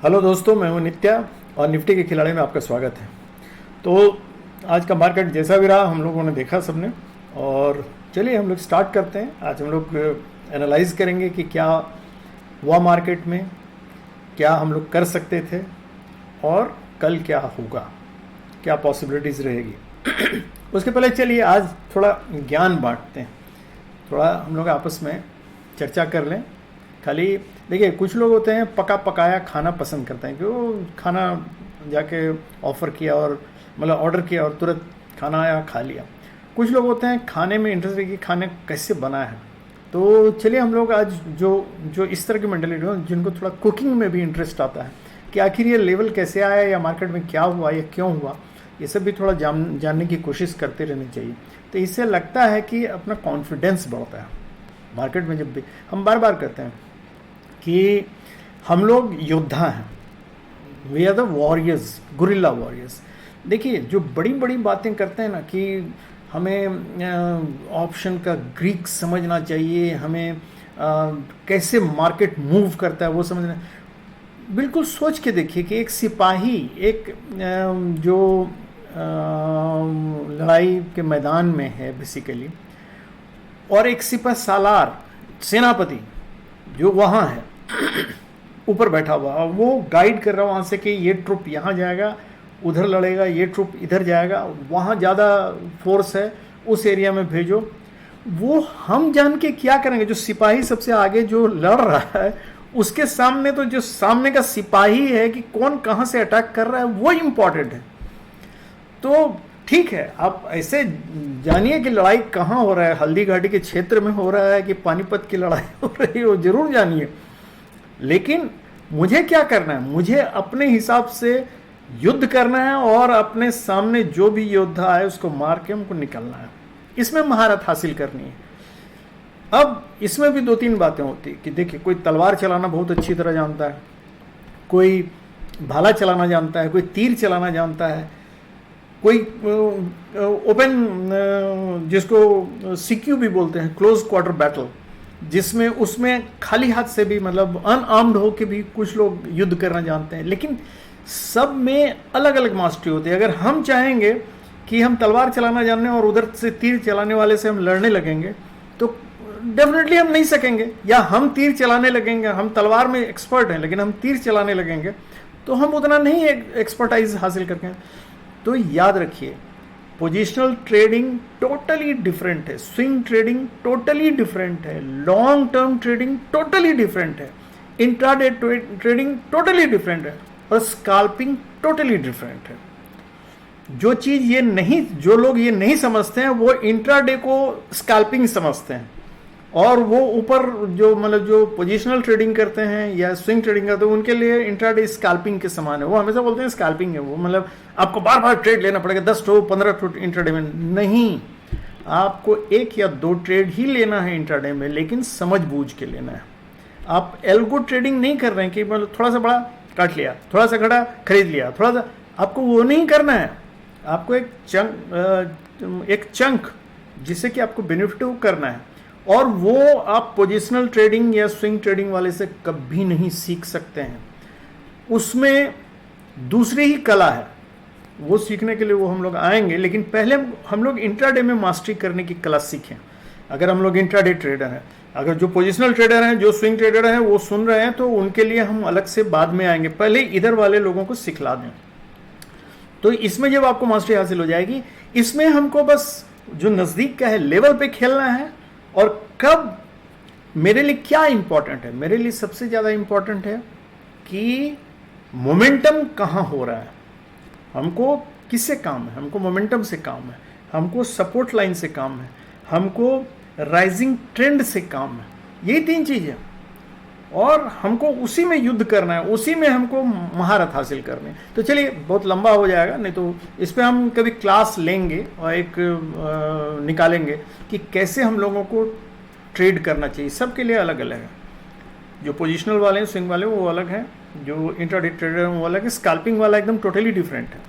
Hello दोस्तों, मैं हूं नित्या और निफ्टी के खिलाड़ी में आपका स्वागत है। तो आज का मार्केट जैसा भी रहा हम लोगों ने देखा सबने, और चलिए हम लोग स्टार्ट करते हैं। आज हम लोग एनालाइज करेंगे कि क्या हुआ मार्केट में, क्या हम लोग कर सकते थे और कल क्या होगा, क्या पॉसिबिलिटीज़ रहेगी। उसके पहले चलिए आज थोड़ा ज्ञान बांटते हैं, थोड़ा हम लोग आपस में चर्चा कर लें। खाली देखिए, कुछ लोग होते हैं पका पकाया खाना पसंद करते हैं कि वो खाना जाके ऑफ़र किया और मतलब ऑर्डर किया और तुरंत खाना आया, खा लिया। कुछ लोग होते हैं खाने में इंटरेस्ट है कि खाने कैसे बना है। तो चलिए हम लोग आज जो जो इस तरह की मेंटालिटी हो, जिनको थोड़ा कुकिंग में भी इंटरेस्ट आता है कि आखिर ये लेवल कैसे आया या मार्केट में क्या हुआ या क्यों हुआ, ये सब भी थोड़ा जानने की कोशिश करते रहनी चाहिए। तो इससे लगता है कि अपना कॉन्फिडेंस बढ़ता है मार्केट में। जब भी हम बार बार कहते हैं कि हम लोग योद्धा हैं, we are the warriors, guerrilla warriors. देखिए, जो बड़ी बड़ी बातें करते हैं ना कि हमें ऑप्शन का ग्रीक समझना चाहिए, हमें कैसे मार्केट मूव करता है वो समझना। बिल्कुल सोच के देखिए कि एक सिपाही एक जो लड़ाई के मैदान में है बेसिकली, और एक सिपह सालार सेनापति जो वहाँ है ऊपर बैठा हुआ, वो गाइड कर रहा है वहाँ से कि ये ट्रुप यहाँ जाएगा, उधर लड़ेगा, ये ट्रुप इधर जाएगा, वहाँ ज़्यादा फोर्स है, उस एरिया में भेजो। वो हम जान के क्या करेंगे? जो सिपाही सबसे आगे जो लड़ रहा है उसके सामने तो जो सामने का सिपाही है कि कौन कहाँ से अटैक कर रहा है वो इम्पॉर्टेंट है। तो ठीक है, आप ऐसे जानिए कि लड़ाई कहाँ हो रहा है, हल्दी घाटी के क्षेत्र में हो रहा है कि पानीपत की लड़ाई हो रही है, वो जरूर जानिए। लेकिन मुझे क्या करना है? मुझे अपने हिसाब से युद्ध करना है और अपने सामने जो भी योद्धा है उसको मार के हमको निकलना है। इसमें महारत हासिल करनी है। अब इसमें भी दो तीन बातें होती है कि देखिए, कोई तलवार चलाना बहुत अच्छी तरह जानता है, कोई भाला चलाना जानता है, कोई तीर चलाना जानता है, कोई ओपन जिसको सीक्यू भी बोलते हैं, क्लोज क्वार्टर बैटल, जिसमें उसमें खाली हाथ से भी मतलब अनआर्म्ड हो के भी कुछ लोग युद्ध करना जानते हैं। लेकिन सब में अलग अलग मास्टरी होती है। अगर हम चाहेंगे कि हम तलवार चलाना जानने और उधर से तीर चलाने वाले से हम लड़ने लगेंगे तो डेफिनेटली हम नहीं सकेंगे। या हम तीर चलाने लगेंगे, हम तलवार में एक्सपर्ट हैं लेकिन हम तीर चलाने लगेंगे तो हम उतना नहीं एक्सपर्टाइज हासिल करके। तो याद रखिए, पोजिशनल ट्रेडिंग टोटली डिफरेंट है, स्विंग ट्रेडिंग टोटली डिफरेंट है, long term trading totally different है, इंट्राडे ट्रेडिंग टोटली डिफरेंट है और स्काल्पिंग टोटली डिफरेंट है। जो लोग ये नहीं समझते हैं वो इंट्राडे को स्काल्पिंग समझते हैं, और वो ऊपर जो मतलब जो पोजिशनल ट्रेडिंग करते हैं या स्विंग ट्रेडिंग करते हैं उनके लिए इंट्राडे स्काल्पिंग के समान है। वो हमेशा बोलते हैं स्काल्पिंग है, वो मतलब आपको बार बार ट्रेड लेना पड़ेगा, 10 टू 15 टू इंट्राडे में। नहीं, आपको 1 या 2 ट्रेड ही लेना है इंट्राडे में, लेकिन समझ बूझ के लेना है। आप एल्गो ट्रेडिंग नहीं कर रहे हैं कि मतलब थोड़ा सा बड़ा काट लिया, थोड़ा सा घटा खरीद लिया, थोड़ा सा, आपको वो नहीं करना है। आपको एक चंक जिससे कि आपको बेनिफिट करना है, और वो आप पोजिशनल ट्रेडिंग या स्विंग ट्रेडिंग वाले से कभी नहीं सीख सकते हैं। उसमें दूसरी ही कला है, वो सीखने के लिए वो हम लोग आएंगे, लेकिन पहले हम लोग इंट्राडे में मास्टरी करने की कला सीखें। अगर हम लोग इंट्राडे ट्रेडर हैं, अगर जो पोजिशनल ट्रेडर हैं, जो स्विंग ट्रेडर हैं वो सुन रहे हैं तो उनके लिए हम अलग से बाद में आएंगे, पहले इधर वाले लोगों को सिखला दें। तो इसमें जब आपको मास्टरी हासिल हो जाएगी, इसमें हमको बस जो नज़दीक का है लेवल पे खेलना है। और कब मेरे लिए क्या इंपॉर्टेंट है? मेरे लिए सबसे ज़्यादा इंपॉर्टेंट है कि मोमेंटम कहाँ हो रहा है, हमको किससे काम है, हमको मोमेंटम से काम है, हमको सपोर्ट लाइन से काम है, हमको राइजिंग ट्रेंड से काम है। यही 3 चीज़ें, और हमको उसी में युद्ध करना है, उसी में हमको महारत हासिल करनी है। तो चलिए, बहुत लंबा हो जाएगा, नहीं तो इस पर हम कभी क्लास लेंगे और एक निकालेंगे कि कैसे हम लोगों को ट्रेड करना चाहिए। सबके लिए अलग अलग है। जो पोजिशनल वाले हैं, स्विंग वाले, वो अलग हैं, जो इंट्राडे ट्रेडर हैं वो अलग है, स्कैल्पिंग वाला एकदम टोटली डिफरेंट है।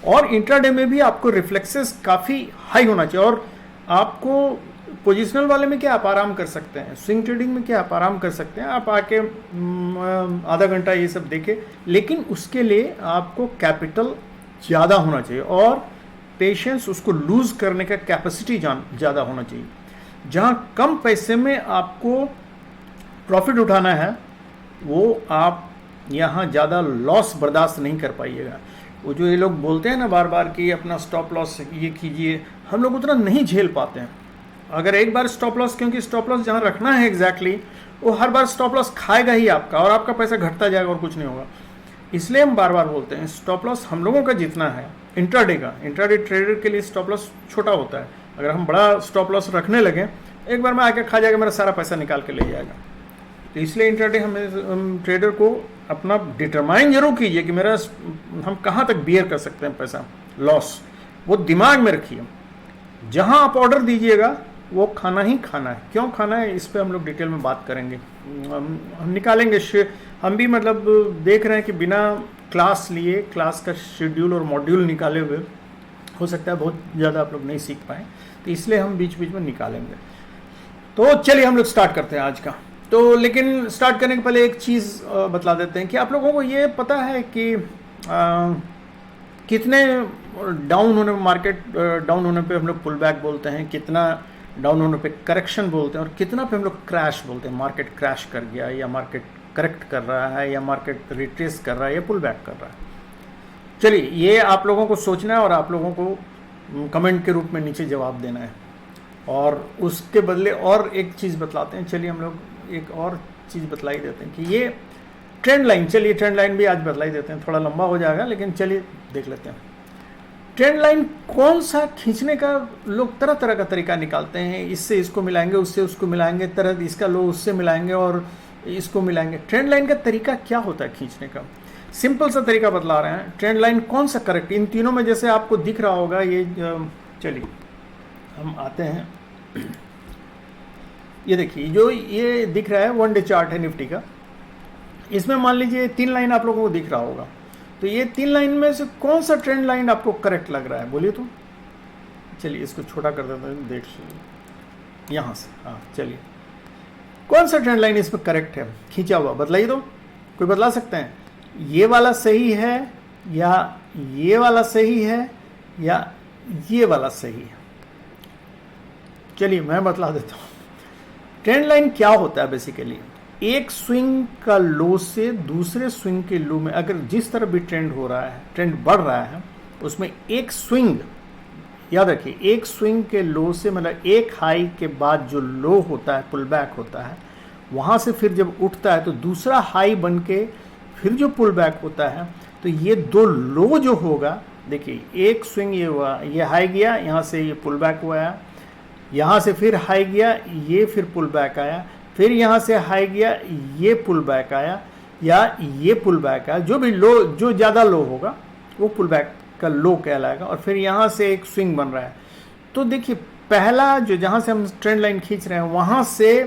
और इंट्राडे में भी आपको रिफ्लेक्सेस काफ़ी हाई होना चाहिए, और आपको पोजिशनल वाले में क्या आप आराम कर सकते हैं, स्विंग ट्रेडिंग में क्या आप आराम कर सकते हैं, आप आके आधा घंटा ये सब देखें, लेकिन उसके लिए आपको कैपिटल ज़्यादा होना चाहिए और पेशेंस, उसको लूज करने का कैपेसिटी ज़्यादा होना चाहिए। जहाँ कम पैसे में आपको प्रॉफिट उठाना है वो आप यहाँ ज़्यादा लॉस बर्दाश्त नहीं कर पाइएगा। वो जो ये लोग बोलते हैं ना बार बार कि अपना स्टॉप लॉस ये कीजिए, हम लोग उतना नहीं झेल पाते हैं। अगर एक बार स्टॉप लॉस, क्योंकि स्टॉप लॉस जहाँ रखना है एग्जैक्टली वो हर बार स्टॉप लॉस खाएगा ही आपका और आपका पैसा घटता जाएगा और कुछ नहीं होगा। इसलिए हम बार बार बोलते हैं स्टॉप लॉस हम लोगों का जितना है इंट्राडे का, इंट्राडे ट्रेडर के लिए स्टॉप लॉस छोटा होता है। अगर हम बड़ा स्टॉप लॉस रखने लगे एक बार में आके खा जाएगा, मेरा सारा पैसा निकाल के ले जाएगा। तो इसलिए इंट्राडे हम ट्रेडर को अपना डिटरमाइन जरूर कीजिए कि मेरा हम कहाँ तक बियर कर सकते हैं पैसा लॉस, वो दिमाग में रखिए। जहाँ आप ऑर्डर दीजिएगा वो खाना ही खाना है। क्यों खाना है इस पे हम लोग डिटेल में बात करेंगे, हम निकालेंगे। हम भी मतलब देख रहे हैं कि बिना क्लास लिए, क्लास का शेड्यूल और मॉड्यूल निकाले हुए हो सकता है बहुत ज़्यादा आप लोग नहीं सीख पाए, तो इसलिए हम बीच बीच में निकालेंगे। तो चलिए हम लोग स्टार्ट करते हैं आज का। तो लेकिन स्टार्ट करने के पहले एक चीज़ बतला देते हैं कि आप लोगों को ये पता है कि कितने डाउन होने पे, मार्केट डाउन होने पे हम लोग पुल बैक बोलते हैं, कितना डाउन होने पे करेक्शन बोलते हैं और कितना पे हम लोग क्रैश बोलते हैं। मार्केट क्रैश कर गया या मार्केट करेक्ट कर रहा है या मार्केट रिट्रेस कर रहा है या पुल बैक कर रहा है। चलिए ये आप लोगों को सोचना है और आप लोगों को कमेंट के रूप में नीचे जवाब देना है। और उसके बदले और एक चीज़ बतलाते हैं। चलिए हम लोग एक और चीज़ बतला ही देते हैं कि ये ट्रेंड लाइन, चलिए ट्रेंड लाइन भी आज बतला ही देते हैं, थोड़ा लंबा हो जाएगा लेकिन चलिए देख लेते हैं। ट्रेंड लाइन कौन सा खींचने का लोग तरह तरह का तरीका निकालते हैं, इससे इसको मिलाएंगे, उससे उसको मिलाएंगे, तरह इसका लो उससे मिलाएंगे और इसको मिलाएंगे। ट्रेंड लाइन का तरीका क्या होता है खींचने का? सिंपल सा तरीका बतला रहे हैं। ट्रेंड लाइन कौन सा करेक्ट, इन तीनों में जैसे आपको दिख रहा होगा ये, चलिए हम आते हैं। ये देखिए जो ये दिख रहा है 1 डे चार्ट है निफ्टी का, इसमें मान लीजिए 3 लाइन आप लोगों को दिख रहा होगा। तो ये 3 लाइन में से कौन सा ट्रेंड लाइन आपको करेक्ट लग रहा है बोलिए तो? चलिए इसको छोटा कर देते हैं, देख लीजिए यहाँ से। हाँ चलिए कौन सा ट्रेंड लाइन इसमें करेक्ट है खींचा हुआ, बतलाइए तो। कोई बतला सकते हैं ये वाला सही है या ये वाला सही है या ये वाला सही है? चलिए मैं बतला देता हूँ। ट्रेंड लाइन क्या होता है बेसिकली, एक स्विंग का लो से दूसरे स्विंग के लो में अगर जिस तरह भी ट्रेंड हो रहा है, ट्रेंड बढ़ रहा है, उसमें एक स्विंग, याद रखिए एक स्विंग के लो से मतलब एक हाई के बाद जो लो होता है, पुल बैक होता है, वहाँ से फिर जब उठता है तो दूसरा हाई बन के फिर जो पुल बैक होता है, तो ये दो लो जो होगा, देखिए एक स्विंग ये हुआ, ये हाई गया, यहाँ से ये पुल बैक हुआ है, यहाँ से फिर हाई गया, ये फिर पुल बैक आया, फिर यहाँ से हाई गया, ये पुल बैक आया या ये पुल बैक आया, जो भी लो, जो ज़्यादा लो होगा वो पुल बैक का लो कहलाएगा। और फिर यहाँ से एक स्विंग बन रहा है। तो देखिए पहला जो, जहाँ से हम ट्रेंड लाइन खींच रहे हैं, वहाँ से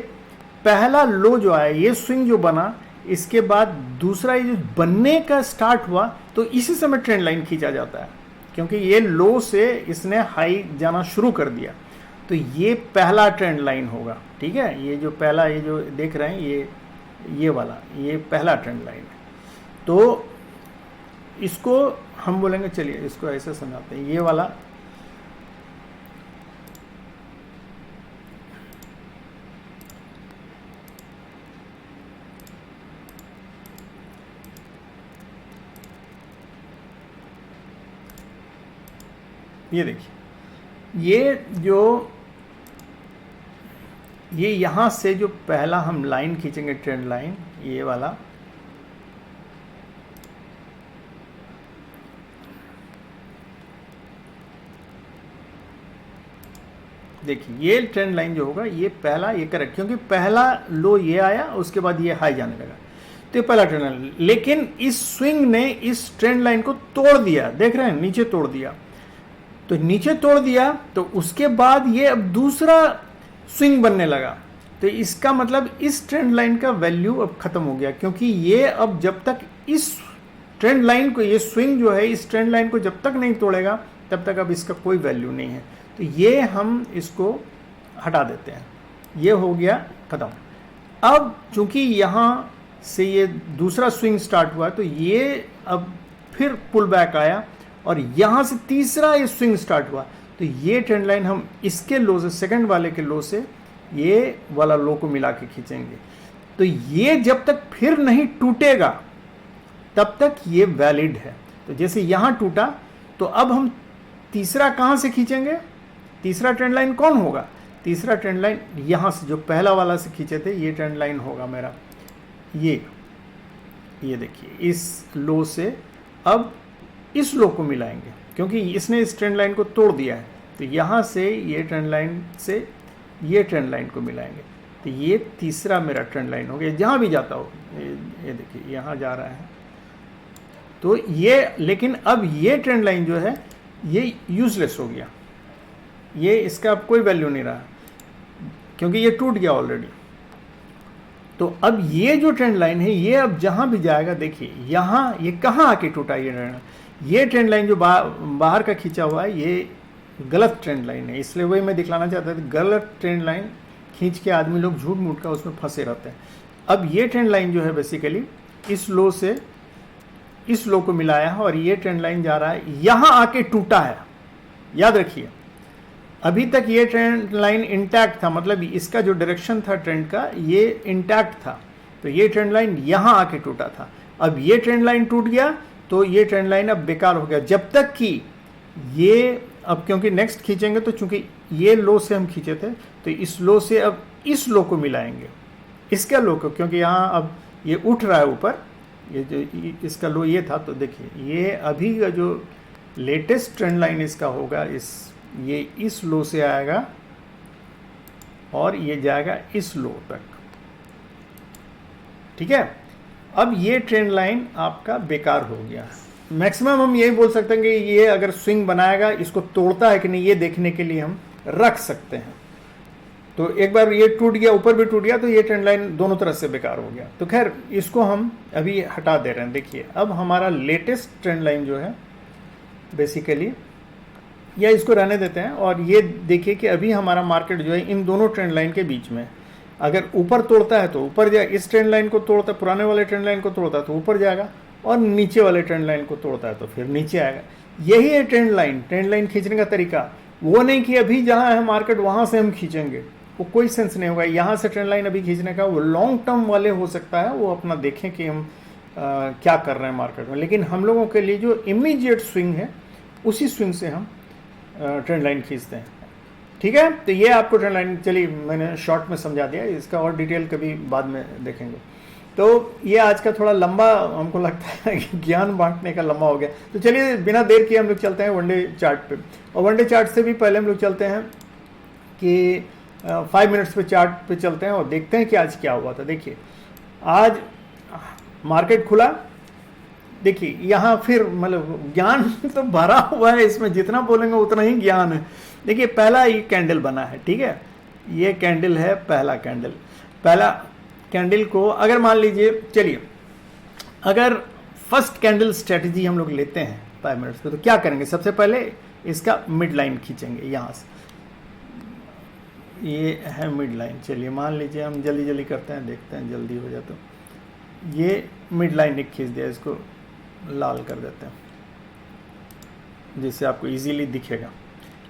पहला लो जो आया, ये स्विंग जो बना, इसके बाद दूसरा ये जो बनने का स्टार्ट हुआ, तो इसी समय ट्रेंड लाइन खींचा जाता है, क्योंकि ये लो से इसने हाई जाना शुरू कर दिया। तो ये पहला ट्रेंड लाइन होगा, ठीक है। ये जो पहला, ये जो देख रहे हैं ये वाला, ये पहला ट्रेंड लाइन है। तो इसको हम बोलेंगे, चलिए इसको ऐसे समझाते हैं, ये वाला ये देखिए, ये जो ये यहाँ से जो पहला हम लाइन खींचेंगे ट्रेंड लाइन, ये वाला, देखिए ये ट्रेंड लाइन जो होगा, ये पहला, ये करेक्ट, क्योंकि पहला लो ये आया, उसके बाद ये हाई जाने लगा, तो ये पहला ट्रेंड लाइन। लेकिन इस स्विंग ने इस ट्रेंड लाइन को तोड़ दिया, देख रहे हैं नीचे तोड़ दिया। तो नीचे तोड़ दिया तो उसके बाद ये अब दूसरा स्विंग बनने लगा। तो इसका मतलब इस ट्रेंड लाइन का वैल्यू अब खत्म हो गया, क्योंकि ये अब जब तक इस ट्रेंड लाइन को, ये स्विंग जो है इस ट्रेंड लाइन को जब तक नहीं तोड़ेगा तब तक अब इसका कोई वैल्यू नहीं है। तो ये हम इसको हटा देते हैं। ये हो गया खत्म। अब चूंकि यहाँ से ये दूसरा स्विंग स्टार्ट हुआ तो ये अब फिर पुल बैक आया और यहाँ से तीसरा ये स्विंग स्टार्ट हुआ तो ये ट्रेंड लाइन हम इसके लो से, सेकंड वाले के लो से ये वाला लो को मिला के खींचेंगे। तो ये जब तक फिर नहीं टूटेगा तब तक ये वैलिड है। तो जैसे यहाँ टूटा तो अब हम तीसरा कहाँ से खींचेंगे? तीसरा ट्रेंड लाइन कौन होगा? तीसरा ट्रेंड लाइन यहाँ से जो पहला वाला से खींचे थे ये ट्रेंड लाइन होगा मेरा। ये देखिए इस लो से अब इस लो को मिलाएंगे क्योंकि इसने इस ट्रेंड लाइन को तोड़ दिया है। तो यहाँ से ये ट्रेंड लाइन से ये ट्रेंड लाइन को मिलाएंगे तो ये तीसरा मेरा ट्रेंड लाइन हो गया। जहाँ भी जाता हो ये देखिए यहाँ जा रहा है तो ये, लेकिन अब ये ट्रेंड लाइन जो है ये यूजलेस हो गया, ये इसका अब कोई वैल्यू नहीं रहा क्योंकि ये टूट गया ऑलरेडी। तो अब ये जो ट्रेंड लाइन है ये अब जहाँ भी जाएगा, देखिए यहाँ ये कहाँ आके टूटा ये ट्रेंड लाइन जो बाहर का खींचा हुआ है ये गलत ट्रेंड लाइन है। इसलिए वही मैं दिखलाना चाहता था, गलत ट्रेंड लाइन खींच के आदमी लोग झूठ मूठ का उसमें फंसे रहते हैं। अब ये ट्रेंड लाइन जो है बेसिकली इस लो से इस लो को मिलाया है और ये ट्रेंड लाइन जा रहा है यहाँ आके टूटा है। याद रखिए अभी तक ये ट्रेंड लाइन इंटैक्ट था, मतलब इसका जो डायरेक्शन था ट्रेंड का ये इंटैक्ट था। तो ये ट्रेंड लाइन यहाँ आके टूटा था। अब ये ट्रेंड लाइन टूट गया तो ये ट्रेंड लाइन अब बेकार हो गया जब तक कि ये, अब क्योंकि नेक्स्ट खींचेंगे तो चूंकि ये लो से हम खींचे थे तो इस लो से अब इस लो को मिलाएंगे, इसका लो को, क्योंकि यहाँ अब ये उठ रहा है ऊपर, ये जो इसका लो ये था। तो देखिए ये अभी का जो लेटेस्ट ट्रेंड लाइन इसका होगा ये इस लो से आएगा और ये जाएगा इस लो तक। ठीक है, अब ये ट्रेंड लाइन आपका बेकार हो गया। मैक्सिमम हम यही बोल सकते हैं कि ये अगर स्विंग बनाएगा इसको तोड़ता है कि नहीं ये देखने के लिए हम रख सकते हैं। तो एक बार ये टूट गया, ऊपर भी टूट गया तो ये ट्रेंड लाइन दोनों तरफ से बेकार हो गया। तो खैर इसको हम अभी हटा दे रहे हैं। देखिए अब हमारा लेटेस्ट ट्रेंड लाइन जो है बेसिकली, या इसको रहने देते हैं और ये देखिए कि अभी हमारा मार्केट जो है इन दोनों ट्रेंड लाइन के बीच में, अगर ऊपर तोड़ता है तो ऊपर जाए, इस ट्रेंड लाइन को तोड़ता है, पुराने वाले ट्रेंड लाइन को तोड़ता है तो ऊपर जाएगा, और नीचे वाले ट्रेंड लाइन को तोड़ता है तो फिर नीचे आएगा। यही है ट्रेंड लाइन खींचने का तरीका। वो नहीं कि अभी जहाँ है मार्केट वहाँ से हम खींचेंगे, वो कोई सेंस नहीं होगा। यहाँ से ट्रेंड लाइन अभी खींचने का वो लॉन्ग टर्म वाले हो सकता है, वो अपना देखें कि हम क्या कर रहे हैं मार्केट में। लेकिन हम लोगों के लिए जो इमीडिएट स्विंग है उसी स्विंग से हम ट्रेंड लाइन खींचते हैं। ठीक है, तो ये आपको ट्रेंड लाइन, चलिए मैंने शॉर्ट में समझा दिया, इसका और डिटेल कभी बाद में देखेंगे। तो ये आज का थोड़ा लंबा हमको लगता है कि ज्ञान बांटने का लंबा हो गया। तो चलिए बिना देर किए हम लोग चलते हैं वनडे चार्ट पे। और वनडे चार्ट से भी पहले हम लोग चलते हैं कि 5 मिनट्स पे चार्ट पे चलते हैं और देखते हैं कि आज क्या हुआ था। देखिए आज मार्केट खुला, देखिए यहाँ फिर मतलब ज्ञान तो भरा हुआ है इसमें, जितना बोलेंगे उतना ही ज्ञान है। देखिए पहला ये कैंडल बना है, ठीक है, ये कैंडल है पहला कैंडल को अगर मान लीजिए, चलिए अगर फर्स्ट कैंडल स्ट्रेटजी हम लोग लेते हैं 5 मिनट्स पे तो क्या करेंगे? सबसे पहले इसका मिड लाइन खींचेंगे यहाँ से, ये है मिड लाइन। चलिए मान लीजिए हम जल्दी करते हैं, देखते हैं जल्दी हो जाए। तो ये मिड लाइन एक खींच दिया, इसको लाल कर देते हैं जिससे आपको इजीली दिखेगा।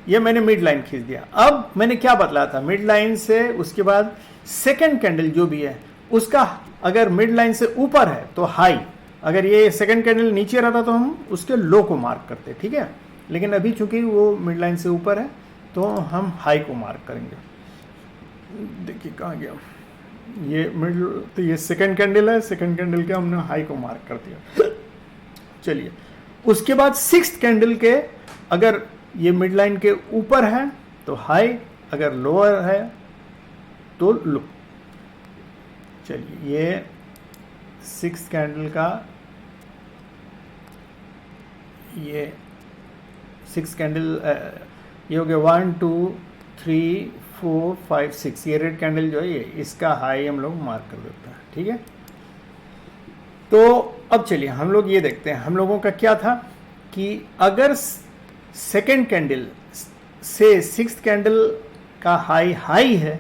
ये मैंने मिड लाइन खींच दिया। अब मैंने क्या बतलाया था, मिड लाइन से उसके बाद सेकंड कैंडल जो भी है उसका अगर मिड लाइन से ऊपर है तो हाई, अगर ये सेकंड कैंडल नीचे रहता तो हम उसके लो को मार्क करते, ठीक है। लेकिन अभी चूंकि वो मिड लाइन से ऊपर है तो हम हाई को मार्क करेंगे। देखिए कहाँ गया ये मिड, तो ये सेकंड कैंडल है, सेकंड कैंडल के हमने हाई को मार्क कर दिया। चलिए उसके बाद सिक्स्थ कैंडल के अगर ये मिड लाइन के ऊपर है तो हाई, अगर लोअर है तो लो। चलिए ये सिक्स्थ कैंडल का, ये सिक्स कैंडल ये हो गया 1 2 3 4 5 6, ये रेड कैंडल जो है ये इसका हाई हम लोग मार्क कर देते हैं, ठीक है। तो अब चलिए हम लोग ये देखते हैं, हम लोगों का क्या था कि अगर सेकेंड कैंडल से सिक्स्थ कैंडल का हाई हाई है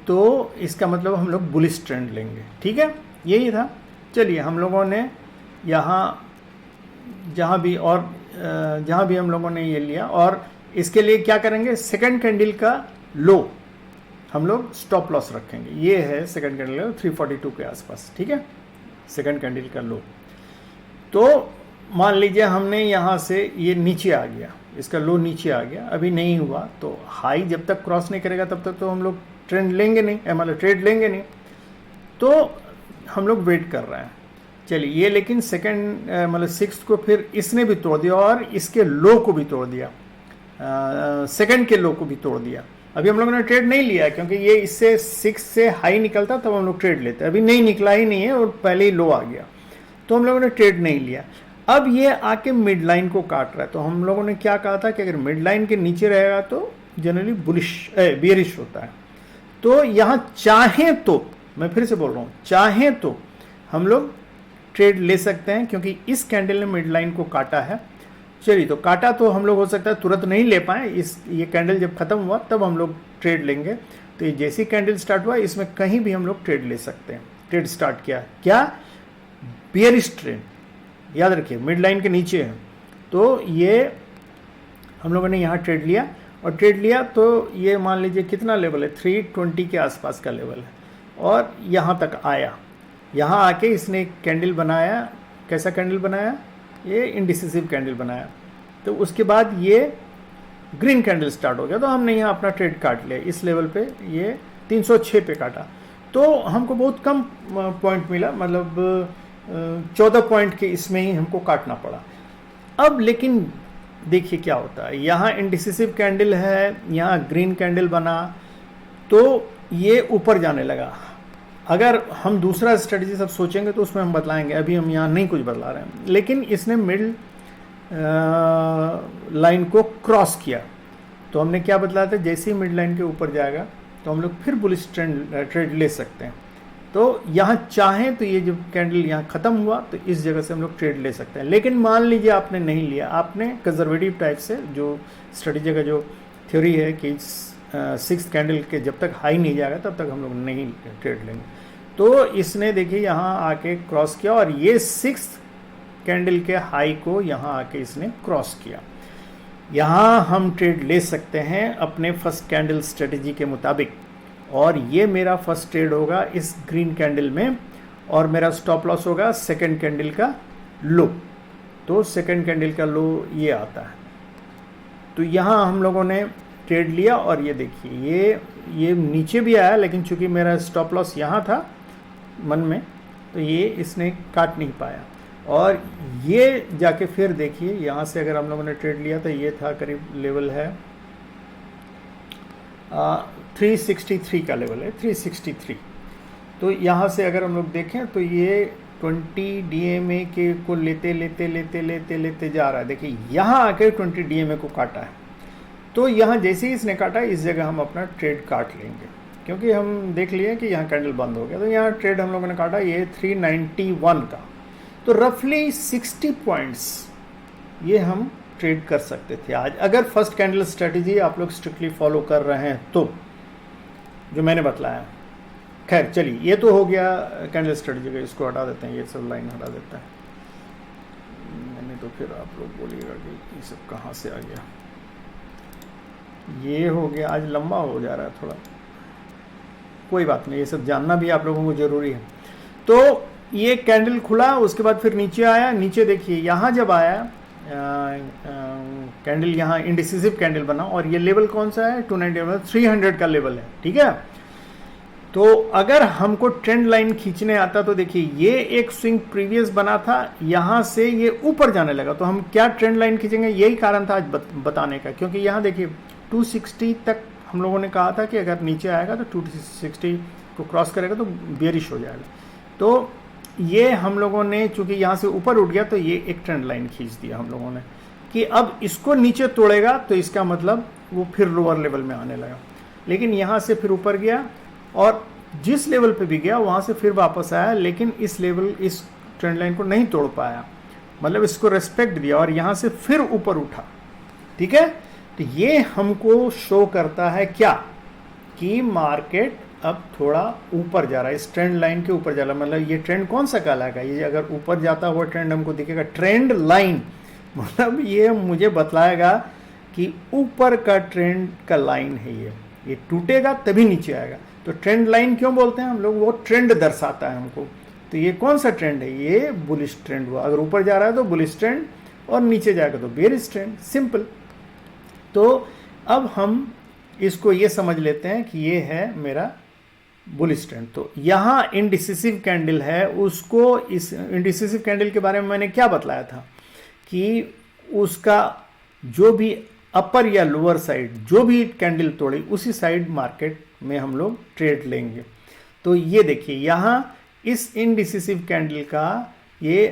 तो इसका मतलब हम लोग बुलिश ट्रेंड लेंगे। ठीक है, यही था। चलिए हम लोगों ने यहाँ जहाँ भी हम लोगों ने ये लिया, और इसके लिए क्या करेंगे, सेकंड कैंडल का लो हम लोग स्टॉप लॉस रखेंगे। ये है सेकंड कैंडल 342 के आसपास। ठीक है, सेकंड कैंडल का लो। तो मान लीजिए हमने यहाँ से ये नीचे आ गया, इसका लो नीचे आ गया, अभी नहीं हुआ, तो हाई जब तक क्रॉस नहीं करेगा तब तक तो हम लोग ट्रेंड लेंगे नहीं, मतलब ट्रेड लेंगे नहीं, तो हम लोग वेट कर रहे हैं। चलिए ये लेकिन सेकंड मतलब सिक्स को फिर इसने भी तोड़ दिया और इसके लो को भी तोड़ दिया, सेकंड के लो को भी तोड़ दिया। अभी हम लोगों ने ट्रेड नहीं लिया क्योंकि ये इससे 6 से हाई निकलता तब हम लोग ट्रेड लेते, अभी नहीं निकला ही नहीं है और पहले ही लो आ गया, तो हम लोगों ने ट्रेड नहीं लिया। अब ये आके मिड लाइन को काट रहा है, तो हम लोगों ने क्या कहा था कि अगर मिड लाइन के नीचे रहेगा तो जनरली बियरिश होता है। तो यहाँ चाहे तो, मैं फिर से बोल रहा हूँ, चाहे तो हम लोग ट्रेड ले सकते हैं क्योंकि इस कैंडल ने मिड लाइन को काटा है। चलिए तो काटा तो हम लोग हो सकता है तुरंत नहीं ले पाए, ये कैंडल जब खत्म हुआ तब हम लोग ट्रेड लेंगे। तो ये जैसी कैंडल स्टार्ट हुआ इसमें कहीं भी हम लोग ट्रेड ले सकते हैं। ट्रेड स्टार्ट किया क्या, बियरिश ट्रेड, याद रखिए मिड लाइन के नीचे है, तो ये हम लोगों ने यहाँ ट्रेड लिया, और ट्रेड लिया तो ये मान लीजिए कितना लेवल है, 320 के आसपास का लेवल है, और यहाँ तक आया। यहाँ आके इसने एक कैंडल बनाया, कैसा कैंडल बनाया, ये इंडिसिसिव कैंडल बनाया। तो उसके बाद ये ग्रीन कैंडल स्टार्ट हो गया, तो हमने यहाँ अपना ट्रेड काट लिया इस लेवल पे, ये 306 पे काटा, तो हमको बहुत कम पॉइंट मिला, मतलब 14 पॉइंट के इसमें ही हमको काटना पड़ा। अब लेकिन देखिए क्या होता है, यहाँ इंडिसिसिव कैंडल है, यहाँ ग्रीन कैंडल बना, तो ये ऊपर जाने लगा। अगर हम दूसरा स्ट्रेटजी सब सोचेंगे तो उसमें हम बतलाएंगे, अभी हम यहाँ नहीं कुछ बतला रहे हैं। लेकिन इसने मिड लाइन को क्रॉस किया, तो हमने क्या बतलाया था, जैसे ही मिड लाइन के ऊपर जाएगा तो हम लोग फिर बुलिश ट्रेड ले सकते हैं। तो यहाँ चाहें तो ये जब कैंडल यहाँ ख़त्म हुआ तो इस जगह से हम लोग ट्रेड ले सकते हैं। लेकिन मान लीजिए आपने नहीं लिया, आपने कंजर्वेटिव टाइप से, जो स्ट्रेटजी का जो थ्योरी है कि सिक्स कैंडल के जब तक हाई नहीं जाएगा तब तक हम लोग नहीं ट्रेड लेंगे, तो इसने देखिए यहाँ आके क्रॉस किया, और ये सिक्स कैंडल के हाई को यहाँ आके इसने क्रॉस किया। यहाँ हम ट्रेड ले सकते हैं अपने फर्स्ट कैंडल स्ट्रेटजी के मुताबिक, और ये मेरा फर्स्ट ट्रेड होगा इस ग्रीन कैंडल में, और मेरा स्टॉप लॉस होगा सेकंड कैंडल का लो। तो सेकंड कैंडल का लो ये आता है, तो यहाँ हम लोगों ने ट्रेड लिया, और ये देखिए ये नीचे भी आया, लेकिन चूंकि मेरा स्टॉप लॉस यहाँ था मन में, तो ये इसने काट नहीं पाया। और ये जाके फिर देखिए यहाँ से अगर हम लोगों ने ट्रेड लिया तो ये था करीब लेवल है 363 का लेवल है, 363। तो यहाँ से अगर हम लोग देखें तो ये 20 DMA के को लेते लेते लेते लेते लेते जा रहा है। देखिए यहाँ आके 20 DMA को काटा है, तो यहाँ जैसे ही इसने काटा इस जगह हम अपना ट्रेड काट लेंगे, क्योंकि हम देख लिए कि यहाँ कैंडल बंद हो गया। तो यहाँ ट्रेड हम लोगों ने काटा ये 391 का, तो रफली 60 पॉइंट्स ये हम ट्रेड कर सकते थे आज, अगर फर्स्ट कैंडल स्ट्रेटजी आप लोग स्ट्रिक्टली फॉलो कर रहे हैं तो, जो मैंने बतलाया। खैर चलिए ये तो हो गया कैंडल स्ट्रेटजी का, इसको हटा देते हैं, ये सब लाइन हटा देता है मैंने, तो फिर आप लोग बोलिएगा कि ये सब कहाँ से आ गया। ये हो गया, आज लंबा हो जा रहा है थोड़ा, कोई बात नहीं, ये सब जानना भी आप लोगों को ज़रूरी है। तो ये कैंडल खुला, उसके बाद फिर नीचे आया, नीचे देखिए यहाँ जब आया कैंडल, यहाँ इंडिसिसिव कैंडल बना, और ये लेवल कौन सा है, 290, 300 का लेवल है। ठीक है, तो अगर हमको ट्रेंड लाइन खींचने आता तो देखिए ये एक स्विंग प्रीवियस बना था, यहाँ से ये ऊपर जाने लगा, तो हम क्या ट्रेंड लाइन खींचेंगे, यही कारण था आज बताने का। क्योंकि यहाँ देखिए 260 तक हम लोगों ने कहा था कि अगर नीचे आएगा तो 260 को क्रॉस करेगा तो बेरिश हो जाएगा। तो ये हम लोगों ने चूंकि यहाँ से ऊपर उठ गया तो ये एक ट्रेंड लाइन खींच दिया हम लोगों ने कि अब इसको नीचे तोड़ेगा तो इसका मतलब वो फिर लोअर लेवल में आने लगा। लेकिन यहाँ से फिर ऊपर गया, और जिस लेवल पे भी गया वहाँ से फिर वापस आया, लेकिन इस ट्रेंड लाइन को नहीं तोड़ पाया, मतलब इसको रेस्पेक्ट दिया, और यहाँ से फिर ऊपर उठा। ठीक है, तो ये हमको शो करता है क्या, कि मार्केट अब थोड़ा ऊपर जा रहा है, इस ट्रेंड लाइन के ऊपर जा रहा है। मतलब ये ट्रेंड कौन सा कहलाएगा, ये अगर ऊपर जाता हुआ ट्रेंड हमको दिखेगा, ट्रेंड लाइन मतलब ये मुझे बतलाएगा कि ऊपर का ट्रेंड का लाइन है ये टूटेगा तभी नीचे आएगा। तो ट्रेंड लाइन क्यों बोलते हैं हम लोग, वो ट्रेंड दर्शाता है हमको। तो ये कौन सा ट्रेंड है, ये बुलिश ट्रेंड हुआ। अगर ऊपर जा रहा है तो बुलिश ट्रेंड और नीचे जाएगा तो बेरिश ट्रेंड, सिंपल। तो अब हम इसको ये समझ लेते हैं कि ये है मेरा बुलिश ट्रेंड। तो यहाँ इंडिसिसिव कैंडल है, उसको इस इंडिसिसिव कैंडल के बारे में मैंने क्या बतलाया था कि उसका जो भी अपर या लोअर साइड जो भी कैंडल तोड़ी उसी साइड मार्केट में हम लोग ट्रेड लेंगे। तो ये देखिए यहाँ इस इनडिसिसिव कैंडल का ये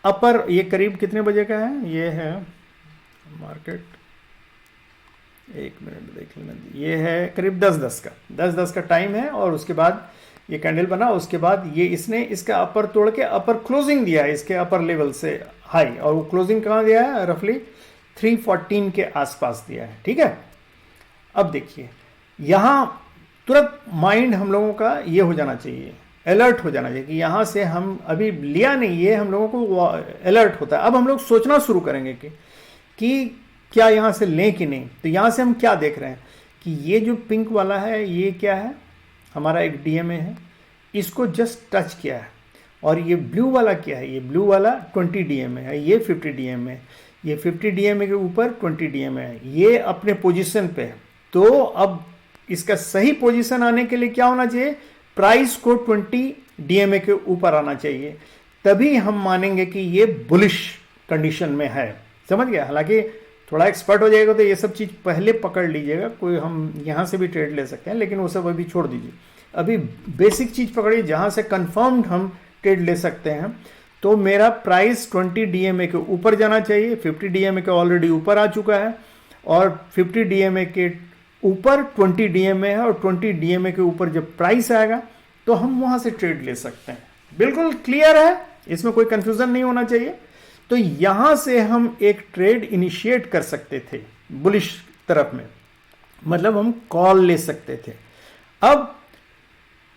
अपर, ये करीब कितने बजे का है, ये है मार्केट, एक मिनट देख लेना, ये है करीब 10:10 का, 10:10 का टाइम है। और उसके बाद ये कैंडल बना, उसके बाद ये इसने इसका अपर तोड़ के अपर क्लोजिंग दिया है, इसके अपर लेवल से हाई, और वो क्लोजिंग कहाँ दिया है, रफली 314 के आसपास दिया है, ठीक है। अब देखिए यहाँ तुरंत माइंड हम लोगों का ये हो जाना चाहिए, अलर्ट हो जाना चाहिए कि यहाँ से हम अभी लिया नहीं, ये हम लोगों को अलर्ट होता है। अब हम लोग सोचना शुरू करेंगे कि क्या यहाँ से लें कि नहीं। तो यहाँ से हम क्या देख रहे हैं कि ये जो पिंक वाला है ये क्या है, हमारा एक डीएमए है, इसको जस्ट टच किया है। और ये ब्लू वाला क्या है, ये ब्लू वाला 20 डीएमए है, ये 50 डीएमए है, ये 50 डीएमए के ऊपर 20 डीएमए है, ये अपने पोजीशन पे है। तो अब इसका सही पोजीशन आने के लिए क्या होना चाहिए, प्राइस को 20 डीएमए के ऊपर आना चाहिए, तभी हम मानेंगे कि ये बुलिश कंडीशन में है। समझ गया। हालांकि थोड़ा एक्सपर्ट हो जाएगा तो ये सब चीज़ पहले पकड़ लीजिएगा, कोई हम यहाँ से भी ट्रेड ले सकते हैं, लेकिन वो सब अभी छोड़ दीजिए। अभी बेसिक चीज़ पकड़िए जहाँ से कंफर्म्ड हम ट्रेड ले सकते हैं। तो मेरा प्राइस 20 डीएमए के ऊपर जाना चाहिए, 50 डीएमए के ऑलरेडी ऊपर आ चुका है, और 50 डीएमए के ऊपर 20 डीएमए है, और 20 डीएमए के ऊपर जब प्राइस आएगा तो हम वहाँ से ट्रेड ले सकते हैं। बिल्कुल क्लियर है, इसमें कोई कंफ्यूजन नहीं होना चाहिए। तो यहां से हम एक ट्रेड इनिशिएट कर सकते थे बुलिश तरफ में, मतलब हम कॉल ले सकते थे। अब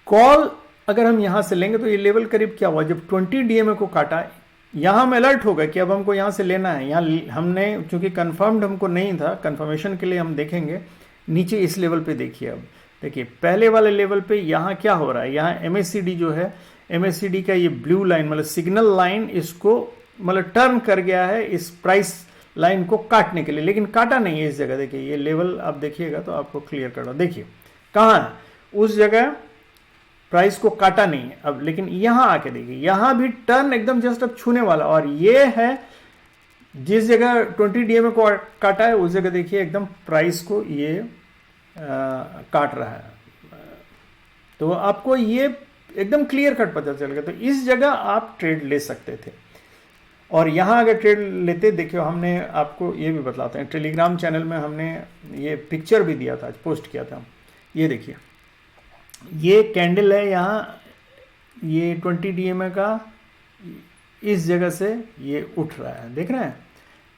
कॉल अगर हम यहां से लेंगे तो ये लेवल करीब क्या हुआ, जब 20 डीएमए को काटा, यहां हम अलर्ट हो गए कि अब हमको यहां से लेना है। यहां हमने चूंकि कंफर्म्ड हमको नहीं था, कंफर्मेशन के लिए हम देखेंगे नीचे इस लेवल पे। देखिए अब देखिए पहले वाले लेवल पे यहां क्या हो रहा है, यहां एमएससीडी जो है, एमएससीडी का ये ब्लू लाइन मतलब सिग्नल लाइन, इसको मतलब टर्न कर गया है इस प्राइस लाइन को काटने के लिए, लेकिन काटा नहीं है इस जगह। देखिए ये लेवल आप देखिएगा तो आपको क्लियर कर रहा हूं, देखिए कहाँ है, उस जगह प्राइस को काटा नहीं है अब, लेकिन यहां आके देखिए यहां भी टर्न एकदम जस्ट अब छूने वाला, और ये है जिस जगह 20 डीएमए को काटा है उस जगह देखिए एकदम प्राइस को ये काट रहा है। तो आपको ये एकदम क्लियर कट पता चल गया। तो इस जगह आप ट्रेड ले सकते थे, और यहाँ अगर ट्रेड लेते, देखियो हमने आपको ये भी बतलाते हैं, टेलीग्राम चैनल में हमने ये पिक्चर भी दिया था, पोस्ट किया था। ये देखिए ये कैंडल है यहाँ, ये 20 डीएमए का इस जगह से ये उठ रहा है, देख रहे हैं,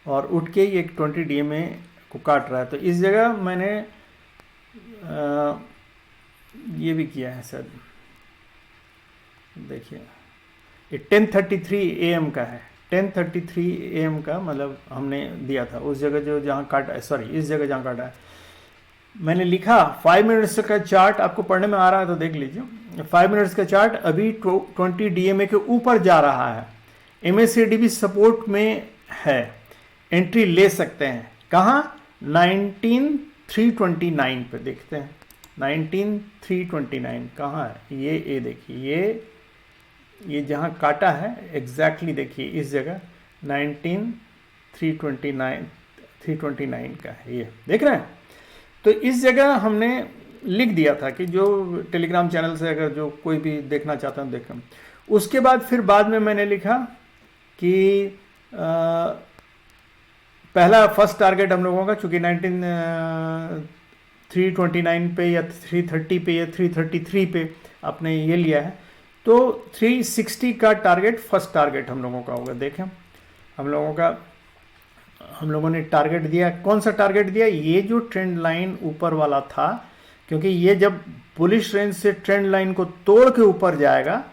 और उठ के ये 20 डीएमए को काट रहा है। तो इस जगह मैंने ये भी किया है सर, देखिए ये 10:33 AM का है, 10:33 AM का मतलब हमने दिया था उस जगह जो जहाँ काटा है, सॉरी इस जगह जहाँ काटा है। मैंने लिखा 5 मिनट्स का चार्ट, आपको पढ़ने में आ रहा है तो देख लीजिए। 5 मिनट्स का चार्ट अभी 20 डीएमए के ऊपर जा रहा है, एमएससीडी भी सपोर्ट में है, एंट्री ले सकते हैं। कहाँ, 19329 पे देखते हैं, 19329 कहाँ है, ये देखिए ये जहाँ काटा है एग्जैक्टली देखिए इस जगह 19329 का है, ये देख रहे हैं। तो इस जगह हमने लिख दिया था कि जो टेलीग्राम चैनल से अगर जो कोई भी देखना चाहता है देखें। उसके बाद फिर बाद में मैंने लिखा कि पहला फर्स्ट टारगेट हम लोगों का चूंकि 329 पे या 330 पे या 333 पे आपने ये लिया है, तो 360 का टारगेट फर्स्ट टारगेट हम लोगों का होगा। देखें हम लोगों ने टारगेट दिया, कौन सा टारगेट दिया, ये जो ट्रेंड लाइन ऊपर वाला था क्योंकि ये जब बुलिश रेंज से ट्रेंड लाइन को तोड़ के ऊपर जाएगा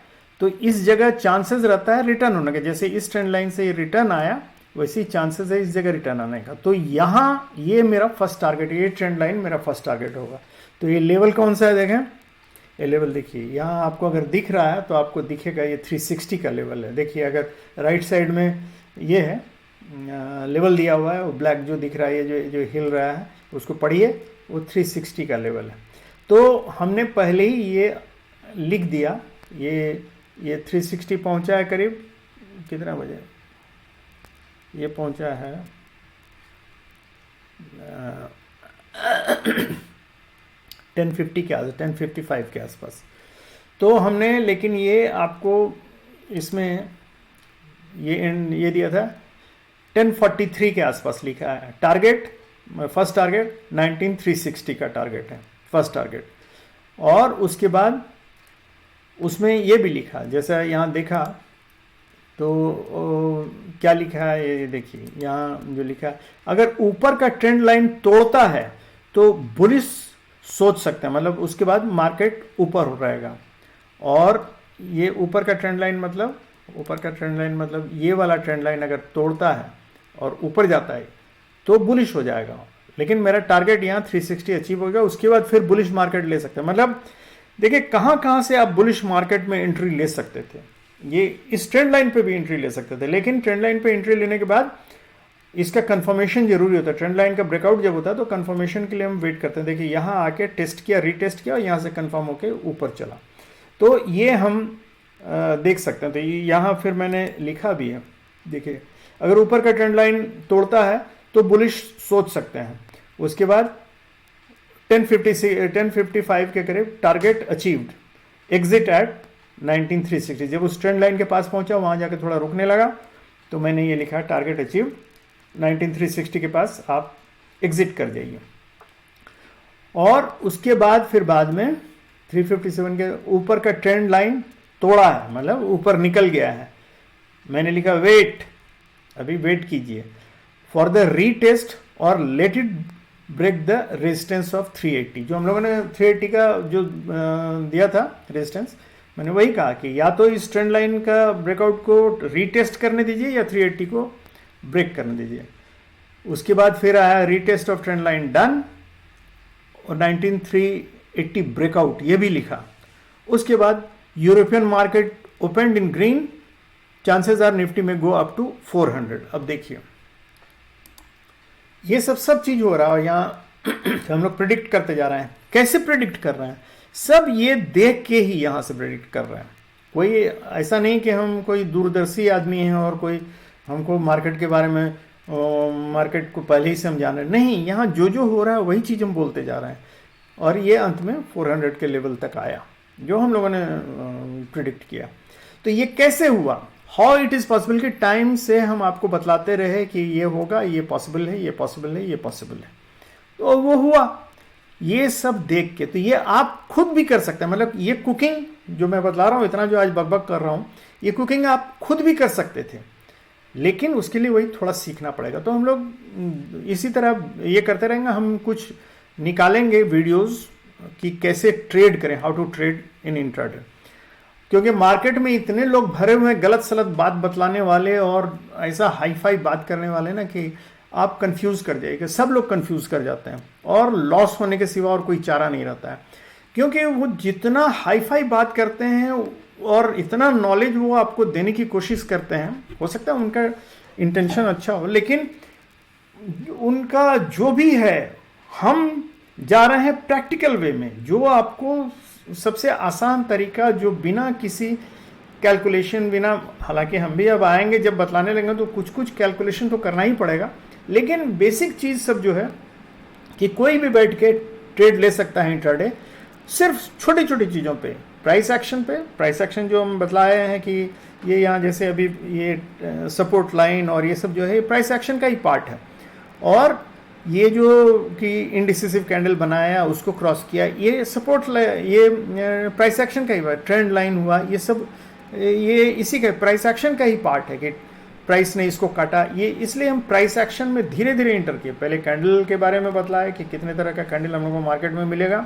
तो इस जगह चांसेस रहता है रिटर्न होने का। जैसे इस ट्रेंड लाइन से रिटर्न आया वैसे ही चांसेस है इस जगह रिटर्न आने का। तो यहाँ ये मेरा फर्स्ट टारगेट, ये ट्रेंड लाइन मेरा फर्स्ट टारगेट होगा। तो ये लेवल कौन सा है देखें, ये लेवल देखिए यहाँ आपको अगर दिख रहा है तो आपको दिखेगा ये 360 का लेवल है। देखिए अगर राइट साइड में ये है लेवल दिया हुआ है, वो ब्लैक जो दिख रहा है ये जो हिल रहा है उसको पढ़िए, वो 360 का लेवल है। तो हमने पहले ही ये लिख दिया, ये 360 पहुंचा है करीब कितना बजे, ये पहुंचा है 1050 के आसपास, 1055 के आसपास। तो हमने लेकिन ये आपको इसमें ये दिया था 1043 के आसपास लिखा है टारगेट, फर्स्ट टारगेट 19360 का टारगेट है फर्स्ट टारगेट। और उसके बाद उसमें ये भी लिखा, जैसा यहाँ देखा तो क्या लिखा है ये देखिए, यहाँ जो लिखा है अगर ऊपर का ट्रेंड लाइन तोड़ता है तो बुलिश सोच सकते हैं, मतलब उसके बाद मार्केट ऊपर हो रहेगा। और ये ऊपर का ट्रेंड लाइन मतलब ये वाला ट्रेंड लाइन अगर तोड़ता है और ऊपर जाता है तो बुलिश हो जाएगा। लेकिन मेरा टारगेट यहाँ 360 अचीव होगा, उसके बाद फिर बुलिश मार्केट ले सकते हैं। मतलब देखिए कहाँ से आप बुलिश मार्केट में एंट्री ले सकते थे, ये इस ट्रेंड लाइन पे भी एंट्री ले सकते थे। लेकिन ट्रेंड लाइन पे एंट्री लेने के बाद इसका कंफर्मेशन जरूरी होता है। ट्रेंड लाइन का ब्रेकआउट जब होता है तो कंफर्मेशन के लिए हम वेट करते हैं। देखिए यहाँ आके टेस्ट किया, रीटेस्ट किया और यहाँ से कंफर्म होके ऊपर चला, तो ये हम देख सकते हैं। तो यहाँ फिर मैंने लिखा भी है, देखिए अगर ऊपर का ट्रेंड लाइन तोड़ता है तो बुलिश सोच सकते हैं। उसके बाद 1055 के करीब टारगेट अचीव्ड, एग्जिट एट 19360। जब उस ट्रेंड लाइन के पास पहुंचा वहां जाके थोड़ा रुकने लगा तो मैंने ये लिखा टारगेट अचीव्ड 19360 के पास आप एग्जिट कर जाइए। और उसके बाद फिर बाद में 357 के ऊपर का ट्रेंड लाइन तोड़ा है, मतलब ऊपर निकल गया है। मैंने लिखा वेट, अभी वेट कीजिए फॉर द रीटेस्ट और let it break the resistance of 380। जो हम लोगों ने 380 का जो दिया था रेजिस्टेंस, मैंने वही कहा कि या तो इस ट्रेंड लाइन का ब्रेकआउट को रीटेस्ट करने दीजिए या 380 को ब्रेक करने दीजिए। उसके बाद फिर आया retest of trend line done और 19380 ब्रेकआउट, ये भी लिखा। उसके बाद European market opened in green, chances are Nifty में गो अप टू 400। अब देखिए ये सब चीज हो रहा है यहाँ हम लोग प्रिडिक्ट करते जा रहे हैं। कैसे प्रिडिक्ट कर रहे हैं, सब ये देख के ही यहाँ से प्रिडिक्ट कर रहे हैं। कोई ऐसा नहीं कि हम कोई दूरदर्शी आदमी हैं और कोई हमको मार्केट के बारे में मार्केट को पहले ही से हम जान रहे हैं, नहीं, यहाँ जो हो रहा है वही चीज़ हम बोलते जा रहे हैं। और ये अंत में 400 के लेवल तक आया जो हम लोगों ने प्रिडिक्ट किया। तो ये कैसे हुआ, हाउ इट इज़ पॉसिबल, कि टाइम से हम आपको बतलाते रहे कि ये होगा, ये पॉसिबल है, ये पॉसिबल है, ये पॉसिबल है, तो वो हुआ। ये सब देख के तो ये आप खुद भी कर सकते हैं। मतलब ये कुकिंग जो मैं बतला रहा हूँ, इतना जो आज बकबक कर रहा हूँ, ये कुकिंग आप खुद भी कर सकते थे, लेकिन उसके लिए वही थोड़ा सीखना पड़ेगा। तो हम लोग इसी तरह ये करते रहेंगे। हम कुछ निकालेंगे वीडियोस कि कैसे ट्रेड करें, how to trade in intraday, क्योंकि मार्केट में इतने लोग भरे हुए हैं गलत सलत बात बतलाने वाले और ऐसा हाई फाई बात करने वाले ना कि आप कंफ्यूज कर जाइएगा। सब लोग कंफ्यूज कर जाते हैं और लॉस होने के सिवा और कोई चारा नहीं रहता है, क्योंकि वो जितना हाई फाई बात करते हैं और इतना नॉलेज वो आपको देने की कोशिश करते हैं, हो सकता है उनका इंटेंशन अच्छा हो, लेकिन उनका जो भी है, हम जा रहे हैं प्रैक्टिकल वे में, जो आपको सबसे आसान तरीका, जो बिना किसी कैलकुलेशन, बिना, हालांकि हम भी अब आएंगे जब बतलाने लगेंगे तो कुछ कुछ कैलकुलेशन तो करना ही पड़ेगा, लेकिन बेसिक चीज़ सब जो है कि कोई भी बैठ के ट्रेड ले सकता है इंट्राडे, सिर्फ छोटी छोटी चीज़ों पे, प्राइस एक्शन पे। प्राइस एक्शन जो हम बतलाए हैं कि ये यहाँ जैसे अभी ये सपोर्ट लाइन और ये सब जो है प्राइस एक्शन का ही पार्ट है, और ये जो कि इंडिसिसिव कैंडल बनाया उसको क्रॉस किया, ये सपोर्ट, ये प्राइस एक्शन का ही पार्ट, ट्रेंड लाइन हुआ, ये सब ये इसी का प्राइस एक्शन का ही पार्ट है कि प्राइस ने इसको काटा। ये इसलिए हम प्राइस एक्शन में धीरे धीरे इंटर किए। पहले कैंडल के बारे में बतलाया कि कितने तरह का कैंडल हम लोगों को मार्केट में मिलेगा,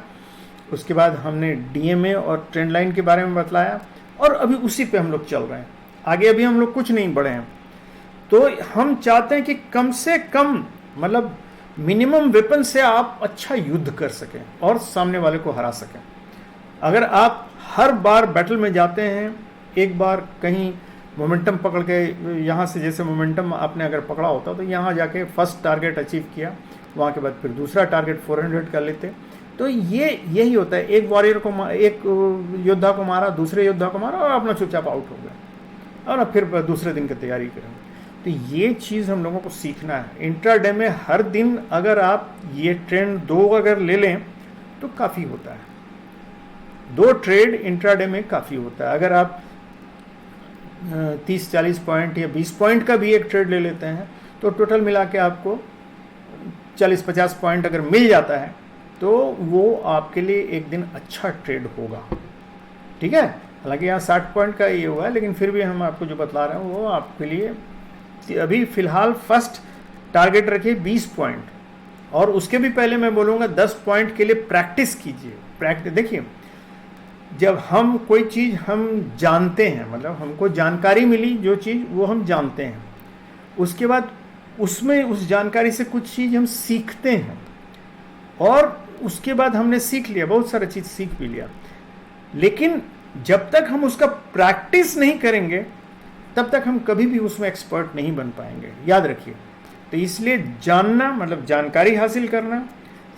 उसके बाद हमने डीएमए और ट्रेंड लाइन के बारे में बतलाया, और अभी उसी पे हम लोग चल रहे हैं। आगे अभी हम लोग कुछ नहीं बढ़े हैं। तो हम चाहते हैं कि कम से कम मतलब मिनिमम वेपन से आप अच्छा युद्ध कर सकें और सामने वाले को हरा सकें। अगर आप हर बार बैटल में जाते हैं, एक बार कहीं मोमेंटम पकड़ के, यहाँ से जैसे मोमेंटम आपने अगर पकड़ा होता तो यहाँ जाके फर्स्ट टारगेट अचीव किया, वहाँ के बाद फिर दूसरा टारगेट 400 कर लेते, तो ये यही होता है। एक वॉरियर को, एक योद्धा को मारा, दूसरे योद्धा को मारा और अपना चुपचाप आउट हो गया, और फिर दूसरे दिन की तैयारी करें। तो ये चीज़ हम लोगों को सीखना है। इंट्राडे में हर दिन अगर आप ये ट्रेंड 2 अगर ले लें तो काफ़ी होता है। 2 ट्रेड इंट्राडे में काफ़ी होता है। अगर आप 30-40 पॉइंट या 20 पॉइंट का भी एक ट्रेड ले लेते हैं तो टोटल मिला के आपको 40-50 पॉइंट अगर मिल जाता है तो वो आपके लिए एक दिन अच्छा ट्रेड होगा। ठीक है, हालांकि यहाँ 60 पॉइंट का ये हुआ है, लेकिन फिर भी हम आपको जो बतला रहे हैं वो आपके लिए अभी फिलहाल फर्स्ट टारगेट रखिए 20 पॉइंट, और उसके भी पहले मैं बोलूँगा 10 पॉइंट के लिए प्रैक्टिस कीजिए। प्रैक्टिस देखिए, जब हम कोई चीज़ हम जानते हैं, मतलब हमको जानकारी मिली जो चीज़ वो हम जानते हैं, उसके बाद उसमें उस जानकारी से कुछ चीज़ हम सीखते हैं, और उसके बाद हमने सीख लिया, बहुत सारा चीज़ सीख भी लिया, लेकिन जब तक हम उसका प्रैक्टिस नहीं करेंगे तब तक हम कभी भी उसमें एक्सपर्ट नहीं बन पाएंगे, याद रखिए। तो इसलिए जानना मतलब जानकारी हासिल करना,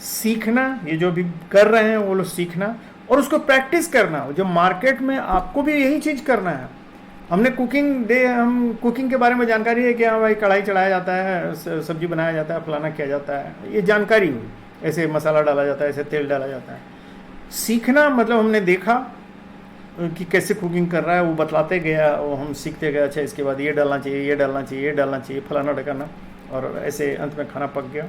सीखना, ये जो भी कर रहे हैं वो लोग सीखना, और उसको प्रैक्टिस करना। जो मार्केट में आपको भी यही चीज़ करना है। हमने हम कुकिंग के बारे में जानकारी है कि हाँ भाई कढ़ाई चढ़ाया जाता है, सब्जी बनाया जाता है, फलाना किया जाता है, ये जानकारी हुई, ऐसे मसाला डाला जाता है, ऐसे तेल डाला जाता है। सीखना मतलब हमने देखा कि कैसे कुकिंग कर रहा है, वो बतलाते गया, वो हम सीखते गए, अच्छा इसके बाद ये डालना चाहिए, ये डालना चाहिए, ये डालना चाहिए, फलाना ढकाना, और ऐसे अंत में खाना पक गया।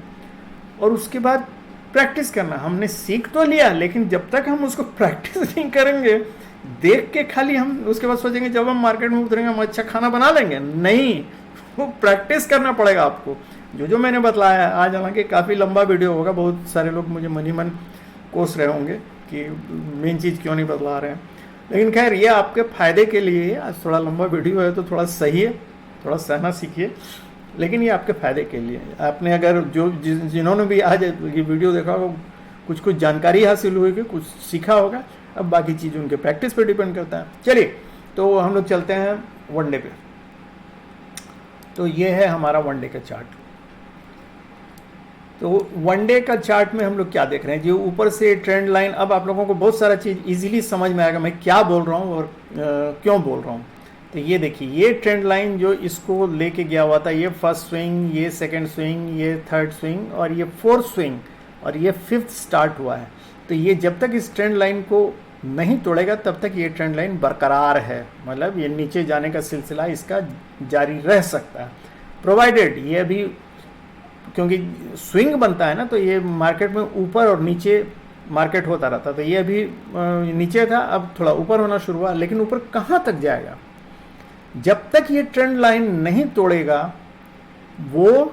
और उसके बाद प्रैक्टिस करना, हमने सीख तो लिया, लेकिन जब तक हम उसको प्रैक्टिस नहीं करेंगे, देख के खाली हम उसके बाद सोचेंगे जब हम मार्केट में उतरेंगे हम अच्छा खाना बना लेंगे, नहीं, वो प्रैक्टिस करना पड़ेगा आपको। जो मैंने बतलाया आज, हालांकि काफ़ी लंबा वीडियो होगा, बहुत सारे लोग मुझे मन ही मन कोस रहे होंगे कि मेन चीज़ क्यों नहीं बतला रहे हैं, लेकिन खैर ये आपके फ़ायदे के लिए। आज थोड़ा लंबा वीडियो है तो थोड़ा सही है, थोड़ा सहना सीखिए, लेकिन ये आपके फ़ायदे के लिए। आपने अगर जिन्होंने भी आज ये वीडियो देखा हो, कुछ जानकारी हासिल हुई, कुछ सीखा होगा, अब बाकी चीज़ उनके प्रैक्टिस पे डिपेंड करता है। चलिए, तो हम लोग चलते हैं वनडे पे। तो ये है हमारा वनडे का चार्ट। तो वनडे का चार्ट में हम लोग क्या देख रहे हैं, जो ऊपर से ट्रेंड लाइन, अब आप लोगों को बहुत सारा चीज़ इजीली समझ में आएगा मैं क्या बोल रहा हूँ और क्यों बोल रहा हूँ। तो ये देखिए, ये ट्रेंड लाइन जो इसको लेके गया हुआ था, ये फर्स्ट स्विंग, ये सेकंड स्विंग, ये थर्ड स्विंग, और ये फोर्थ स्विंग, और ये फिफ्थ स्टार्ट हुआ है। तो ये जब तक इस ट्रेंड लाइन को नहीं तोड़ेगा तब तक ये ट्रेंड लाइन बरकरार है, मतलब ये नीचे जाने का सिलसिला इसका जारी रह सकता है, प्रोवाइडेड ये अभी, क्योंकि स्विंग बनता है ना, तो ये मार्केट में ऊपर और नीचे मार्केट होता रहता। तो ये अभी नीचे था, अब थोड़ा ऊपर होना शुरू हुआ, लेकिन ऊपर कहाँ तक जाएगा, जब तक ये ट्रेंड लाइन नहीं तोड़ेगा वो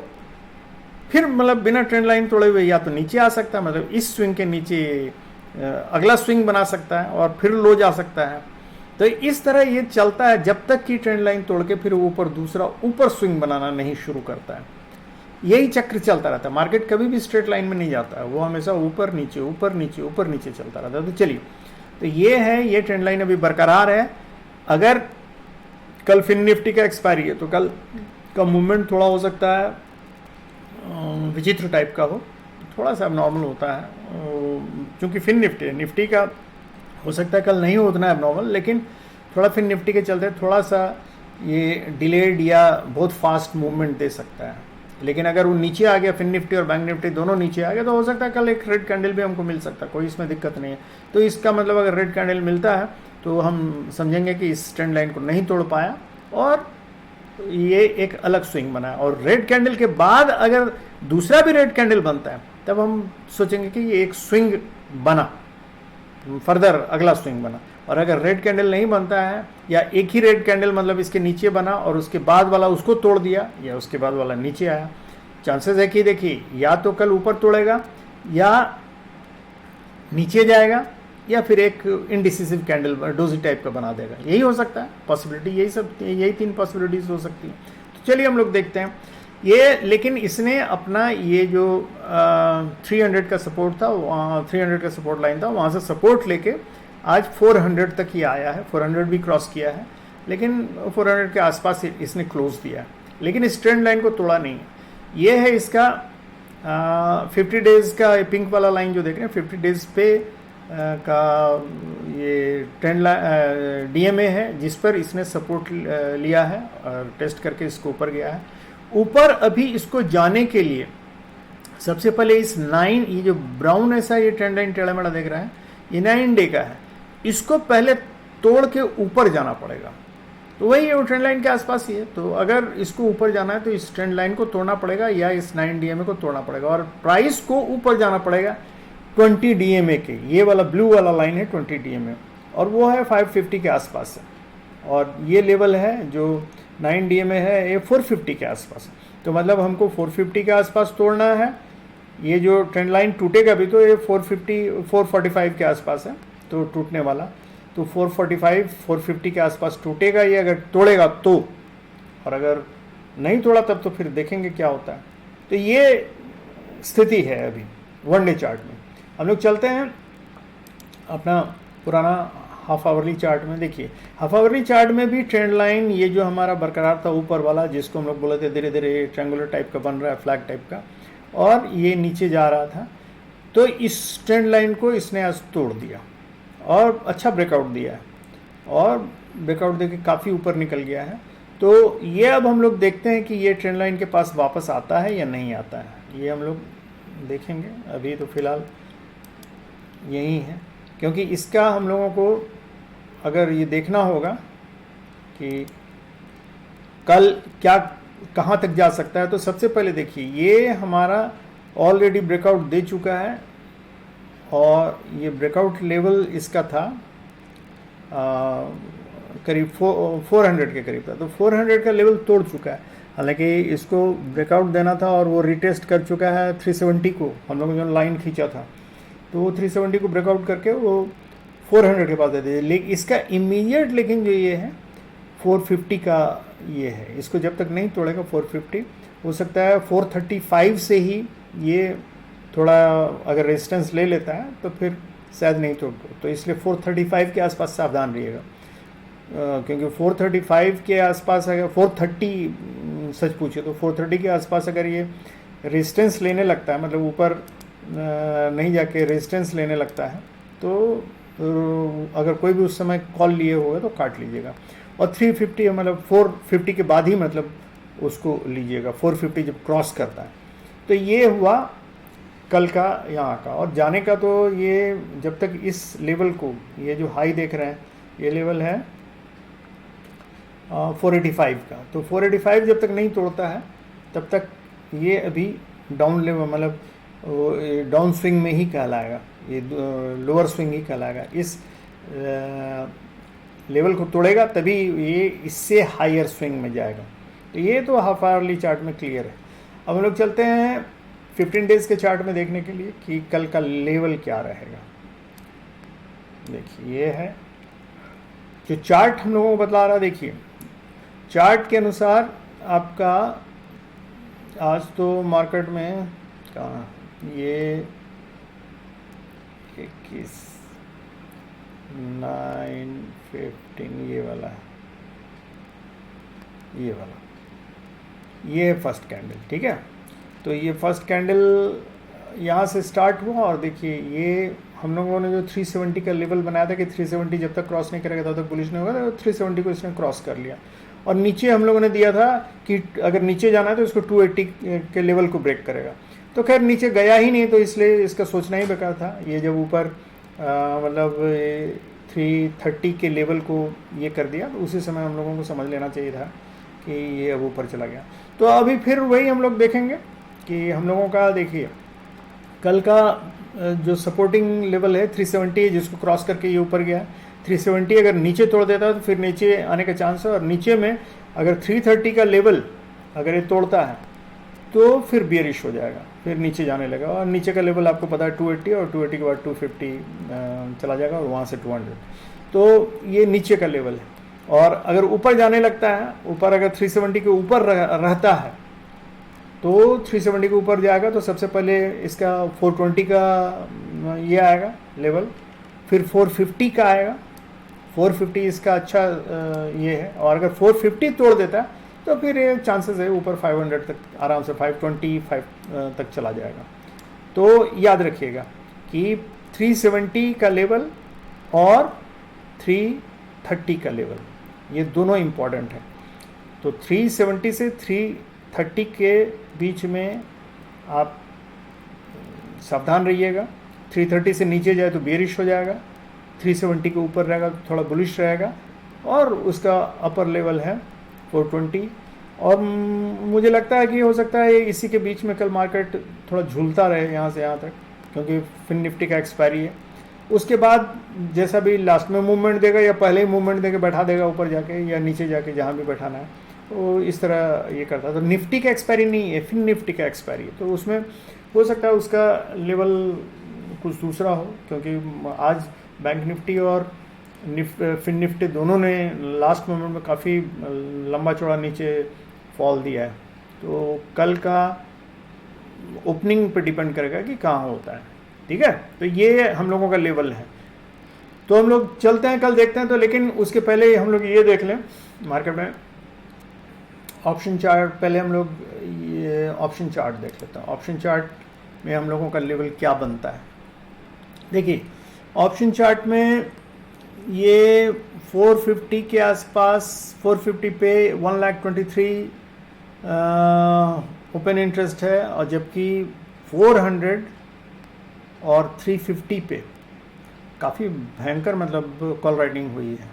फिर मतलब बिना ट्रेंड लाइन तोड़े हुए या तो नीचे आ सकता है, मतलब इस स्विंग के नीचे अगला स्विंग बना सकता है और फिर लो जा सकता है। तो इस तरह ये चलता है जब तक कि ट्रेंड लाइन तोड़ के फिर ऊपर दूसरा ऊपर स्विंग बनाना नहीं शुरू करता है। यही चक्र चलता रहता है, मार्केट कभी भी स्ट्रेट लाइन में नहीं जाता है, वो हमेशा ऊपर नीचे ऊपर नीचे ऊपर नीचे चलता रहता है। तो चलिए, तो ये है, ये ट्रेंड लाइन अभी बरकरार है। अगर कल फिन निफ्टी का एक्सपायरी है तो कल का मूवमेंट थोड़ा हो सकता है विचित्र टाइप का हो, थोड़ा सा नॉर्मल होता है, क्योंकि फिन निफ्टी का हो सकता है कल नहीं हो उतना एबनॉर्मल, लेकिन थोड़ा फिन निफ्टी के चलते थोड़ा सा ये डिलेड या बहुत फास्ट मूवमेंट दे सकता है। लेकिन अगर वो नीचे आ गया, फिन निफ्टी और बैंक निफ्टी दोनों नीचे आ गया, तो हो सकता है कल एक रेड कैंडल भी हमको मिल सकता है, कोई इसमें दिक्कत नहीं है। तो इसका मतलब अगर रेड कैंडल मिलता है तो हम समझेंगे कि इस ट्रेंड लाइन को नहीं तोड़ पाया और ये एक अलग स्विंग बना है। और रेड कैंडल के बाद अगर दूसरा भी रेड कैंडल बनता है तब हम सोचेंगे कि ये एक स्विंग बना, फर्दर अगला स्विंग बना। और अगर रेड कैंडल नहीं बनता है या एक ही रेड कैंडल मतलब इसके नीचे बना और उसके बाद वाला उसको तोड़ दिया या उसके बाद वाला नीचे आया, चांसेस है कि देखिए या तो कल ऊपर तोड़ेगा या नीचे जाएगा या फिर एक इनडिसिसिव कैंडल डोजी टाइप का बना देगा। यही हो सकता है पॉसिबिलिटी, यही 3 पॉसिबिलिटीज हो सकती हैं। तो चलिए हम लोग देखते हैं ये। लेकिन इसने अपना ये जो 300 का सपोर्ट था, 300 का सपोर्ट लाइन था, वहाँ से सपोर्ट लेके आज 400 तक ही आया है। 400 भी क्रॉस किया है, लेकिन 400 के आसपास इसने क्लोज दिया है, लेकिन इस ट्रेंड लाइन को तोड़ा नहीं है। ये है इसका 50 डेज का पिंक वाला लाइन जो देख रहे हैं, 50 डेज पे का ये ट्रेंड डीएमए है, जिस पर इसने सपोर्ट लिया है और टेस्ट करके इसको ऊपर गया है। ऊपर अभी इसको जाने के लिए सबसे पहले इस 9, ये जो ब्राउन ऐसा ये ट्रेंड लाइन टेढ़ा मेढ़ा देख रहा है, ये 9 डे का है, इसको पहले तोड़ के ऊपर जाना पड़ेगा। तो वही है, वो ट्रेंड लाइन के आसपास ही है। तो अगर इसको ऊपर जाना है तो इस ट्रेंड लाइन को तोड़ना पड़ेगा या इस 9 डीएमए को तोड़ना पड़ेगा, और प्राइस को ऊपर जाना पड़ेगा 20 डीएमए के। ये वाला ब्लू वाला लाइन है 20 डीएमए, और वो है 550 के आसपास है, और ये लेवल है जो 9 डीएमए है, ये 450 के आसपास है। तो मतलब हमको 450 के आसपास तोड़ना है। ये जो ट्रेंड लाइन टूटेगा भी तो ये 445 के आसपास है तो टूटने वाला। तो 445 450 के आसपास टूटेगा ये, अगर तोड़ेगा तो, और अगर नहीं तोड़ा तब तो फिर देखेंगे क्या होता है। तो ये स्थिति है अभी 1 डे चार्ट में। हम लोग चलते हैं अपना पुराना हाफ आवरली चार्ट में। देखिए हाफ आवरली चार्ट में भी ट्रेंड लाइन ये जो हमारा बरकरार था ऊपर वाला, जिसको हम लोग बोले थे धीरे धीरे ट्रायंगुलर टाइप का बन रहा है, फ्लैग टाइप का, और ये नीचे जा रहा था। तो इस ट्रेंड लाइन को इसने आज तोड़ दिया और अच्छा ब्रेकआउट दिया है, और ब्रेकआउट देके काफ़ी ऊपर निकल गया है। तो ये अब हम लोग देखते हैं कि ये ट्रेंड लाइन के पास वापस आता है या नहीं आता है, ये हम लोग देखेंगे। अभी तो फिलहाल यही है, क्योंकि इसका हम लोगों को अगर ये देखना होगा कि कल क्या कहाँ तक जा सकता है। तो सबसे पहले देखिए ये हमारा ऑलरेडी ब्रेकआउट दे चुका है, और ये ब्रेकआउट लेवल इसका था करीब 400 के करीब था। तो 400 का लेवल तोड़ चुका है, हालांकि इसको ब्रेकआउट देना था और वो रिटेस्ट कर चुका है 370 को। हम लोगों ने जो लाइन खींचा था तो वो 370 को ब्रेकआउट करके वो 400 के पास दे दिए। लेकिन इसका इमीडिएट लेकिन जो ये है 450 का ये है, इसको जब तक नहीं तोड़ेगा 450, हो सकता है 435 से ही ये थोड़ा अगर रेजिस्टेंस ले लेता है तो फिर शायद नहीं तोड़ दो। तो इसलिए 435 के आसपास सावधान रहिएगा, क्योंकि 435 के आसपास अगर 430 सच पूछे तो 430 के आसपास अगर ये रेजिस्टेंस लेने लगता है, मतलब ऊपर नहीं जाके रेजिस्टेंस लेने लगता है, तो अगर कोई भी उस समय कॉल लिए हुए तो काट लीजिएगा। और 350 मतलब 450 के बाद ही मतलब उसको लीजिएगा, 450 जब क्रॉस करता है। तो ये हुआ कल का यहाँ का, और जाने का तो ये जब तक इस लेवल को, ये जो हाई देख रहे हैं ये लेवल है 485 का, तो 485 जब तक नहीं तोड़ता है तब तक ये अभी डाउन लेवल मतलब डाउन स्विंग में ही कहलाएगा, ये लोअर स्विंग ही कहलाएगा। इस लेवल को तोड़ेगा तभी ये इससे हायर स्विंग में जाएगा। तो ये तो हाफ आवरली चार्ट में क्लियर है। अब हम लोग चलते हैं 15 डेज के चार्ट में देखने के लिए कि कल का लेवल क्या रहेगा। देखिए ये है जो चार्ट हम लोगों को बतला रहा है। देखिए चार्ट के अनुसार आपका आज तो मार्केट में कहाँ ये 21 915 ये वाला है, ये वाला, ये है फर्स्ट कैंडल, ठीक है। तो ये फर्स्ट कैंडल यहाँ से स्टार्ट हुआ, और देखिए ये हम लोगों ने जो 370 का लेवल बनाया था कि 370 जब तक क्रॉस नहीं करेगा तब तक बुलिश नहीं होगा, तो 370 को इसने क्रॉस कर लिया। और नीचे हम लोगों ने दिया था कि अगर नीचे जाना है तो इसको 280 के लेवल को ब्रेक करेगा। तो खैर नीचे गया ही नहीं, तो इसलिए इसका सोचना ही बेकार था। ये जब ऊपर मतलब 330 के लेवल को ये कर दिया, तो उसी समय हम लोगों को समझ लेना चाहिए था कि ये अब ऊपर चला गया। तो अभी फिर वही हम लोग देखेंगे कि हम लोगों का, देखिए कल का जो सपोर्टिंग लेवल है 370, जिसको क्रॉस करके ये ऊपर गया। 370 अगर नीचे तोड़ देता है तो फिर नीचे आने का चांस है, और नीचे में अगर 330 का लेवल अगर ये तोड़ता है तो फिर बियरिश हो जाएगा, फिर नीचे जाने लगा, और नीचे का लेवल आपको पता है 280, और 280 के बाद 250 चला जाएगा, और वहाँ से 200। तो ये नीचे का लेवल है। और अगर ऊपर जाने लगता है, ऊपर अगर 370 के ऊपर रहता है, तो 370 के ऊपर जाएगा तो सबसे पहले इसका 420 का ये आएगा लेवल, फिर 450 का आएगा। 450 इसका अच्छा ये है, और अगर 450 तोड़ देता है तो फिर ये चांसेस है ऊपर 500 तक आराम से 525 तक चला जाएगा। तो याद रखिएगा कि 370 का लेवल और 330 का लेवल, ये दोनों इम्पॉर्टेंट है। तो 370 से 330 के बीच में आप सावधान रहिएगा। 330 से नीचे जाए तो बेरिश हो जाएगा, 370 के ऊपर रहेगा तो थोड़ा बुलिश रहेगा, और उसका अपर लेवल है 420। और मुझे लगता है कि हो सकता है इसी के बीच में कल मार्केट थोड़ा झूलता रहे यहाँ से यहाँ तक, क्योंकि फिन निफ्टी का एक्सपायरी है। उसके बाद जैसा भी लास्ट में मूवमेंट देगा, या पहले ही मूवमेंट देके बैठा देगा ऊपर जाके या नीचे जाके, जहाँ भी बैठाना है, तो इस तरह ये करता है। तो निफ्टी का एक्सपायरी नहीं है, फिन निफ्टी का एक्सपायरी है, तो उसमें हो सकता है उसका लेवल कुछ दूसरा हो, क्योंकि आज बैंक निफ्टी और फिन निफ्टी दोनों ने लास्ट मोमेंट में काफ़ी लंबा चौड़ा नीचे फॉल दिया है। तो कल का ओपनिंग पे डिपेंड करेगा कि कहाँ होता है। ठीक है, तो ये हम लोगों का लेवल है। तो हम लोग चलते हैं, कल देखते हैं। तो लेकिन उसके पहले हम लोग ये देख लें मार्केट में ऑप्शन चार्ट। पहले हम लोग ये ऑप्शन चार्ट देख लेते हैं। ऑप्शन चार्ट में हम लोगों का लेवल क्या बनता है। देखिए ऑप्शन चार्ट में ये 450 के आसपास, 450 पे 1,23,000 ओपन इंटरेस्ट है, और जबकि 400 और 350 पे काफ़ी भयंकर मतलब कॉल राइटिंग हुई है।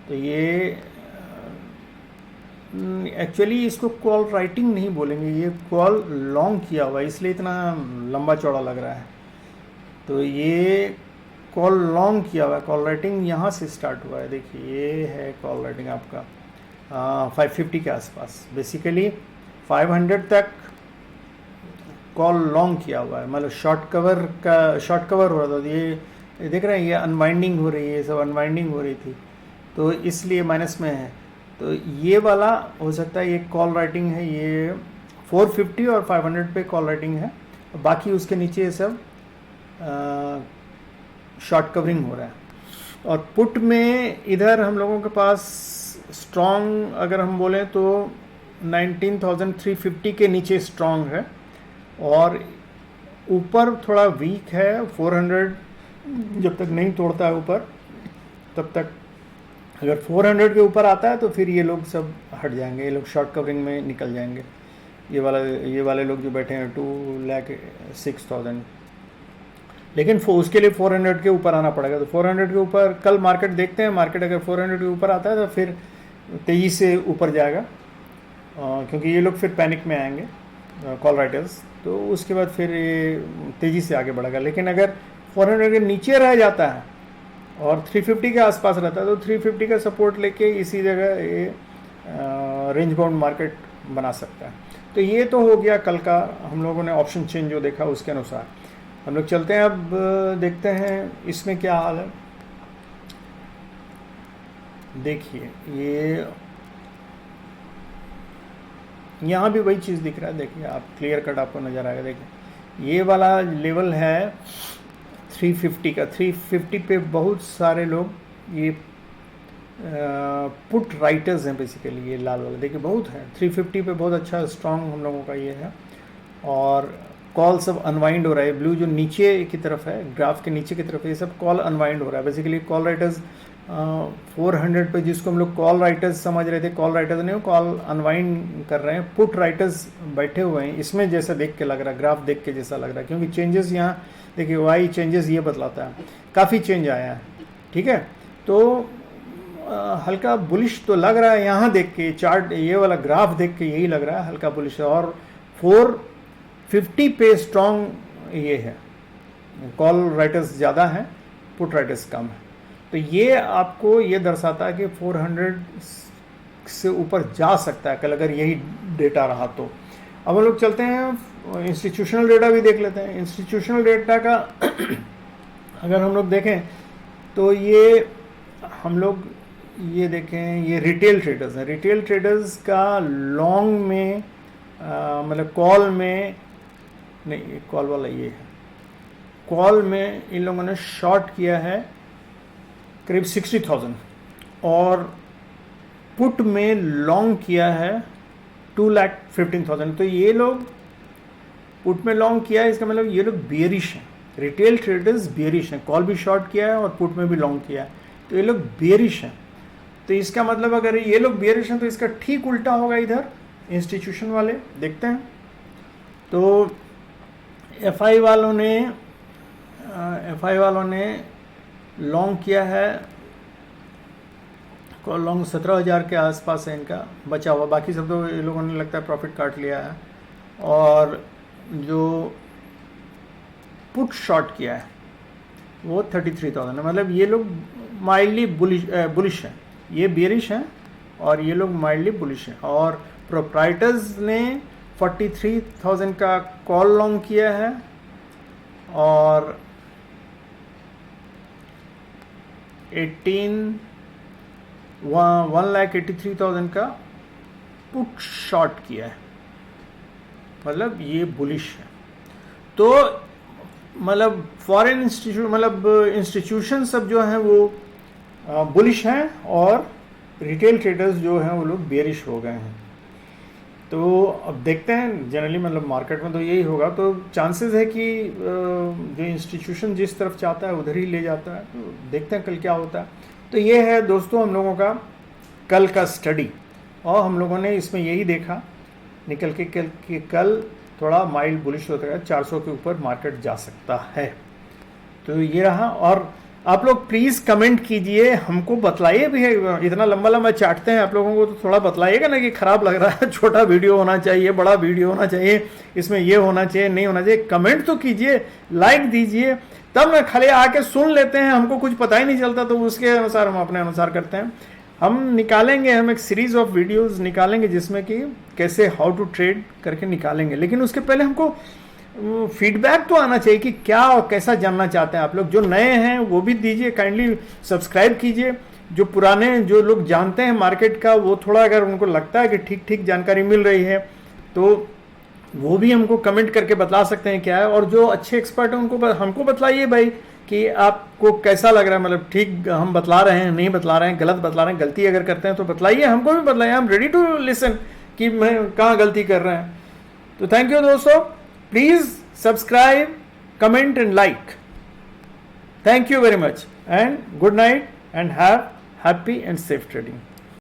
तो ये एक्चुअली इसको कॉल राइटिंग नहीं बोलेंगे, ये कॉल लॉन्ग किया हुआ है, इसलिए इतना लंबा चौड़ा लग रहा है। तो ये कॉल लॉन्ग किया हुआ है, कॉल राइटिंग यहाँ से स्टार्ट हुआ है। देखिए ये है कॉल राइटिंग आपका 550 के आसपास, बेसिकली 500 तक कॉल लॉन्ग किया हुआ है, मतलब शॉर्ट कवर हो रहा था। ये देख रहे हैं, ये अनवाइंडिंग हो रही है, ये सब अनवाइंडिंग हो रही थी, तो इसलिए माइनस में है। तो ये वाला हो सकता है ये कॉल राइटिंग है, ये 450 और 500 पे कॉल राइटिंग है, बाकी उसके नीचे ये सब शॉर्ट कवरिंग हो रहा है। और पुट में इधर हम लोगों के पास स्ट्रॉन्ग अगर हम बोलें तो 19,350 के नीचे स्ट्रॉन्ग है, और ऊपर थोड़ा वीक है। 400 जब तक नहीं तोड़ता है ऊपर, तब तक अगर 400 के ऊपर आता है तो फिर ये लोग सब हट जाएंगे, ये लोग शॉर्ट कवरिंग में निकल जाएंगे। ये वाले लोग जो बैठे हैं 2,06,000, लेकिन उसके लिए 400 के ऊपर आना पड़ेगा। तो 400 के ऊपर कल मार्केट देखते हैं, मार्केट अगर 400 के ऊपर आता है तो फिर तेज़ी से ऊपर जाएगा, क्योंकि ये लोग फिर पैनिक में आएंगे कॉल राइटर्स, तो उसके बाद फिर ये तेज़ी से आगे बढ़ेगा। लेकिन अगर 400 के नीचे रह जाता है और 350 के आसपास रहता है, तो 350 का सपोर्ट लेके इसी जगह ये रेंज बाउंड मार्केट बना सकता है। तो ये तो हो गया कल का हम लोगों ने ऑप्शन चेंज जो देखा उसके अनुसार। हम लोग चलते हैं, अब देखते हैं इसमें क्या हाल है। देखिए ये यहाँ भी वही चीज़ दिख रहा है, देखिए आप क्लियर कट आपको नज़र आएगा। देखिए ये वाला लेवल है 350 का। 350 पे बहुत सारे लोग ये पुट राइटर्स हैं बेसिकली, ये लाल वाला देखिए बहुत है। 350 पे बहुत अच्छा स्ट्रॉन्ग हम लोगों का ये है, और कॉल सब अनवाइंड हो रहा है। ब्लू जो नीचे की तरफ है, ग्राफ के नीचे की तरफ है, ये सब कॉल अनवाइंड हो रहा है। बेसिकली कॉल राइटर्स 400 पे, जिसको हम लोग कॉल राइटर्स समझ रहे थे, कॉल राइटर्स नहीं, कॉल अनवाइंड कर रहे हैं, पुट राइटर्स बैठे हुए हैं। इसमें जैसा देख के लग रहा है, ग्राफ देख के जैसा लग रहा है, क्योंकि चेंजेस यहाँ देखिए वाई चेंजेस ये बतलाता है, काफ़ी चेंज आया है। ठीक है, तो हल्का बुलिश तो लग रहा है यहाँ देख के, चार्ट ये वाला ग्राफ देख के यही लग रहा है हल्का बुलिश। और 450 पे स्ट्रॉन्ग ये है, कॉल राइटर्स ज़्यादा हैं, पुट राइटर्स कम है। तो ये आपको ये दर्शाता है कि 400 से ऊपर जा सकता है कल, अगर यही डेटा रहा तो। अब हम लोग चलते हैं इंस्टीट्यूशनल डेटा भी देख लेते हैं। इंस्टीट्यूशनल डेटा का अगर हम लोग देखें तो ये हम लोग ये देखें, ये रिटेल ट्रेडर्स हैं। रिटेल ट्रेडर्स का लॉन्ग में मतलब कॉल में नहीं, कॉल वाला ये है, कॉल में इन लोगों ने शॉर्ट किया है करीब 60,000 और पुट में लॉन्ग किया है 2,15,000। तो ये लोग पुट में लॉन्ग किया है, इसका मतलब ये लोग बेयरिश हैं। रिटेल ट्रेडर्स बेयरिश हैं, कॉल भी शॉर्ट किया है और पुट में भी लॉन्ग किया है, तो ये लोग बेयरिश हैं। तो इसका मतलब अगर ये लोग बेयरिश हैं तो इसका ठीक उल्टा होगा इधर इंस्टीट्यूशन वाले। देखते हैं तो एफआई वालों ने लॉन्ग किया है, लॉन्ग 17,000 के आसपास है इनका बचा हुआ, बाकी सब तो ये लोगों ने लगता है प्रॉफिट काट लिया है। और जो पुट शॉर्ट किया है वो 33,000 है, मतलब ये लोग माइल्डली बुलिश हैं, ये बेरिश हैं और ये लोग माइल्डली बुलिश हैं। और प्रोप्राइटर्स ने 43,000 का कॉल लॉन्ग किया है और 1,83,000 का पुट शॉर्ट किया है, मतलब ये बुलिश है। तो मतलब फॉरेन इंस्टीट्यूशन सब जो हैं वो बुलिश हैं और रिटेल ट्रेडर्स जो हैं वो लोग बेरिश हो गए हैं। तो अब देखते हैं, जनरली मतलब मार्केट में तो यही होगा, तो चांसेस है कि जो इंस्टीट्यूशन जिस तरफ चाहता है उधर ही ले जाता है। तो देखते हैं कल क्या होता है। तो ये है दोस्तों हम लोगों का कल का स्टडी, और हम लोगों ने इसमें यही देखा निकल के कल थोड़ा माइल्ड बुलिश होता है, 400 के ऊपर मार्केट जा सकता है। तो ये रहा। और आप लोग प्लीज़ कमेंट कीजिए, हमको बतलाइए भी है, इतना लंबा लंबा चाटते हैं आप लोगों को तो थोड़ा बतलाइएगा ना कि ख़राब लग रहा है, छोटा वीडियो होना चाहिए, बड़ा वीडियो होना चाहिए, इसमें ये होना चाहिए, नहीं होना चाहिए। कमेंट तो कीजिए, लाइक दीजिए, तब ना खाली आके सुन लेते हैं, हमको कुछ पता ही नहीं चलता, तो उसके अनुसार हम अपने अनुसार करते हैं। हम एक सीरीज़ ऑफ वीडियोज़ निकालेंगे जिसमें कि कैसे हाउ टू ट्रेड करके निकालेंगे, लेकिन उसके पहले हमको फीडबैक तो आना चाहिए कि क्या और कैसा जानना चाहते हैं आप लोग। जो नए हैं वो भी दीजिए, काइंडली सब्सक्राइब कीजिए। जो पुराने जो लोग जानते हैं मार्केट का, वो थोड़ा अगर उनको लगता है कि ठीक ठीक जानकारी मिल रही है तो वो भी हमको कमेंट करके बता सकते हैं क्या है। और जो अच्छे एक्सपर्ट हैं उनको हमको बतलाइए भाई कि आपको कैसा लग रहा है, मतलब ठीक हम बतला रहे हैं, नहीं बतला रहे हैं, गलत बतला रहे हैं, गलती अगर करते हैं तो बतलाइए, हमको भी बतलाइए। I am ready to listen कि मैं कहाँ गलती कर रहे हैं। तो थैंक यू दोस्तों, please subscribe, comment and like. Thank you very much and good night and have happy and safe trading.